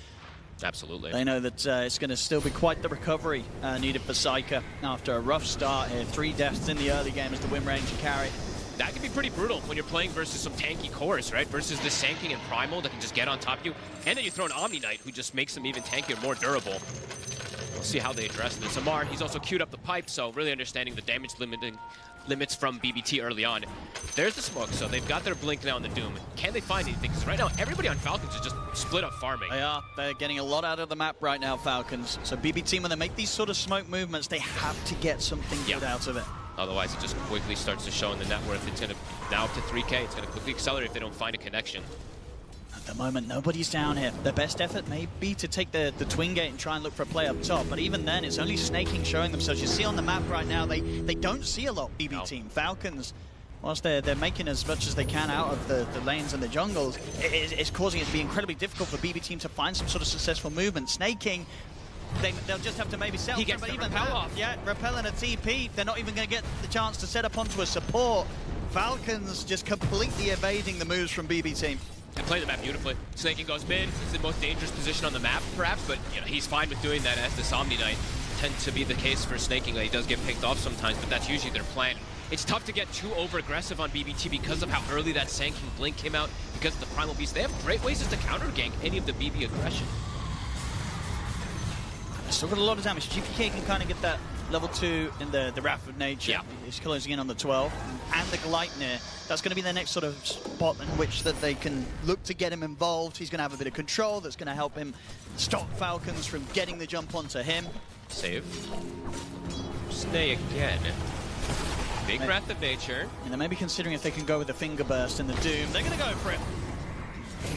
Absolutely. They know that it's going to still be quite the recovery needed for Psyker after a rough start here. 3 deaths in the early game as the Wind Ranger carry. That can be pretty brutal when you're playing versus some tanky cores, right? Versus the Sanking and Primal that can just get on top of you. And then you throw an Omni Knight who just makes them even tankier, more durable. We'll see how they address this. Amar, he's also queued up the pipe, so really understanding the damage limits from BBT early on. There's the smoke, so they've got their blink now on the Doom. Can they find anything? Because right now, everybody on Falcons is just split up farming. They are. They're getting a lot out of the map right now, Falcons. So BBT, when they make these sort of smoke movements, they have to get something good out of it. Otherwise, it just quickly starts to show in the net worth. It's going to, now up to 3K, it's going to quickly accelerate if they don't find a connection. At the moment, nobody's down here. Their best effort may be to take the twin gate and try and look for a play up top, but even then, it's only Snaking showing themselves. You see on the map right now, they don't see a lot, BB team. Falcons, whilst they're making as much as they can out of the lanes and the jungles, it's causing it to be incredibly difficult for BB team to find some sort of successful movement. Snaking, they'll just have to maybe settle. He gets the repel off. Yeah, repel and a TP. They're not even going to get the chance to set up onto a support. Falcons just completely evading the moves from BB team. And play the map beautifully. Snaking goes mid. It's the most dangerous position on the map, perhaps, but he's fine with doing that as this Omni Knight tends to be the case for Snaking. He does get picked off sometimes, but that's usually their plan. It's tough to get too over-aggressive on BBT because of how early that Sanking blink came out, because of the Primal Beast. They have great ways to counter-gank any of the BB aggression. Still got a lot of damage. GPK can kind of get that level 2 in the Wrath of Nature. Yeah. He's closing in on the 12. And the Gleipnir. That's going to be the next sort of spot in which that they can look to get him involved. He's going to have a bit of control that's going to help him stop Falcons from getting the jump onto him. Save. Stay again. Big Wrath of Nature. And they may be considering if they can go with the Finger Burst and the Doom. They're going to go for it.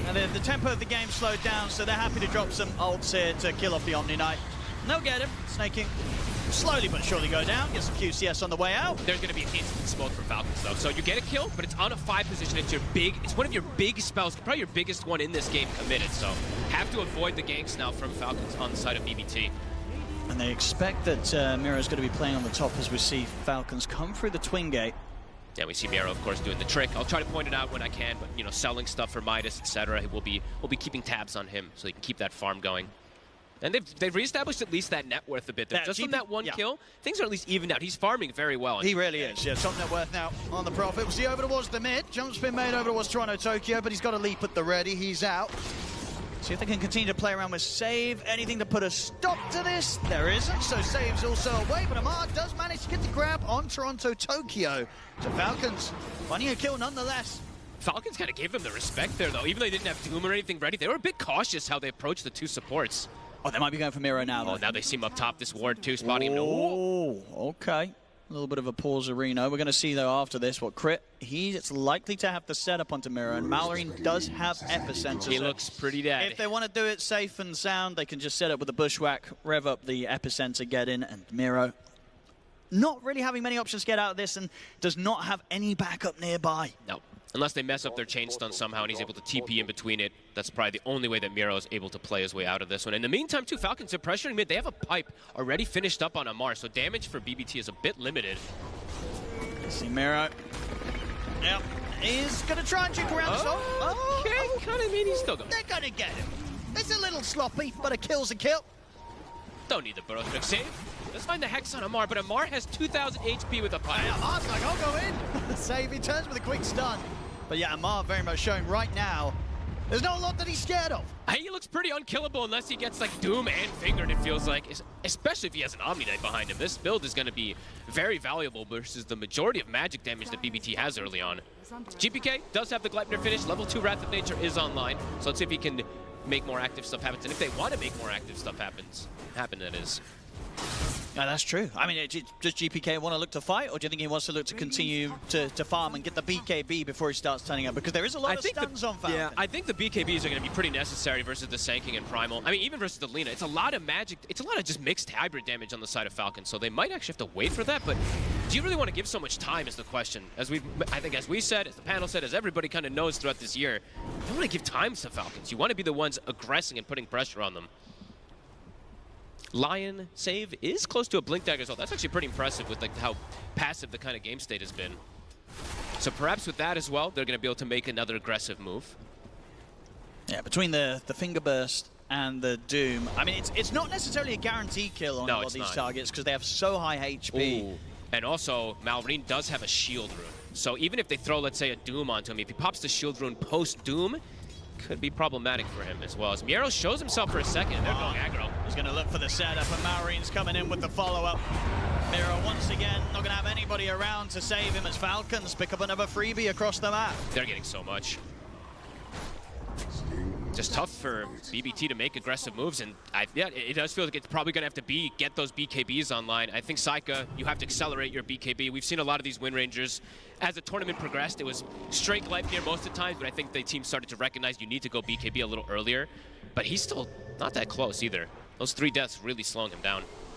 And the tempo of the game slowed down, so they're happy to drop some ults here to kill off the Omni Knight. They'll get him. Snaking slowly but surely go down. Get some QCS on the way out. There's going to be an instant smoke from Falcons, though. So you get a kill, but it's on a 5 position. It's one of your big spells, probably your biggest one in this game committed. So have to avoid the ganks now from Falcons on the side of BBT. And they expect that Miro's going to be playing on the top as we see Falcons come through the twin gate. Yeah, we see Miro, of course, doing the trick. I'll try to point it out when I can, but, selling stuff for Midas, etc. We'll be keeping tabs on him so he can keep that farm going. And they've reestablished at least that net worth a bit. Just from that one kill, things are at least evened out. He's farming very well. He really is, yeah. Top net worth now on the Prophet. We'll see over towards the mid. Jump's been made over towards Toronto, Tokyo, but he's got a leap at the ready. He's out. See if they can continue to play around with save. Anything to put a stop to this? There isn't, so save's also away, but Amar does manage to get the grab on Toronto, Tokyo. So Falcons finding a kill nonetheless. Falcons kind of gave them the respect there, though. Even though they didn't have Doom or anything ready, they were a bit cautious how they approached the 2 supports. Oh, they might be going for Miro now, though. Oh, now they see him up top, this Ward 2 spotting him. Oh, okay. A little bit of a pause, Reno. We're going to see, though, after this, what Crit, he's likely to have the setup onto Miro, and Mallory does have Epicenter. He looks pretty dead. If they want to do it safe and sound, they can just set up with a Bushwhack, rev up the Epicenter, get in, and Miro not really having many options to get out of this, and does not have any backup nearby. No. Unless they mess up their chain stun somehow and he's able to TP in between it. That's probably the only way that Miro is able to play his way out of this one. In the meantime, too, Falcons are pressuring mid. They have a pipe already finished up on Amar, so damage for BBT is a bit limited. See Miro. Yep. He's going to try and juke around this. Okay, kind of mean he's still going. They're going to get him. It's a little sloppy, but a kill's a kill. Don't need the burrow trick save. Let's find the Hex on Amar, but Amar has 2,000 HP with a pipe. Amar's like, I'll go in. Save, he turns with a quick stun. But yeah, Amar very much showing right now, there's not a lot that he's scared of. He looks pretty unkillable unless he gets like Doom and Fingered, it feels like. Especially if he has an Omni Knight behind him. This build is going to be very valuable versus the majority of magic damage that BBT has early on. GPK does have the Gleipnir finish. Level 2 Wrath of Nature is online. So let's see if he can make more active stuff happen. And if they want to make more active stuff happen, that is. No, that's true. I mean, does GPK want to look to fight, or do you think he wants to look to continue to farm and get the BKB before he starts turning up? Because there is a lot of stuns on Falcon. Yeah, I think the BKBs are going to be pretty necessary versus the Sanking and Primal. I mean, even versus the Lina. It's a lot of magic. It's a lot of just mixed hybrid damage on the side of Falcon, so they might actually have to wait for that. But do you really want to give so much time is the question. I think as we said, as the panel said, as everybody kind of knows throughout this year, you don't want to give time to Falcons. You want to be the ones aggressing and putting pressure on them. Lion save is close to a Blink Dagger as well. That's actually pretty impressive with like how passive the kind of game state has been. So perhaps with that as well, they're going to be able to make another aggressive move. Yeah, between the Finger Burst and the Doom, I mean, it's not necessarily a guaranteed kill on a lot of these targets because they have so high HP. Ooh. And also, Malrine does have a shield rune. So even if they throw, let's say, a Doom onto him, if he pops the shield rune post-Doom, could be problematic for him as well. As Miero shows himself for a second, and they're going aggro. He's going to look for the setup, and Malrine's coming in with the follow-up. Miero, once again, not going to have anybody around to save him as Falcons pick up another freebie across the map. They're getting so much. Just tough for BBT to make aggressive moves, and yeah, it does feel like it's probably going to have to get those BKBs online. I think Saika, you have to accelerate your BKB. We've seen a lot of these Win Rangers. As the tournament progressed, it was straight Gleipnir most of the times, but I think the team started to recognize you need to go BKB a little earlier. But he's still not that close either. Those 3 deaths really slowing him down.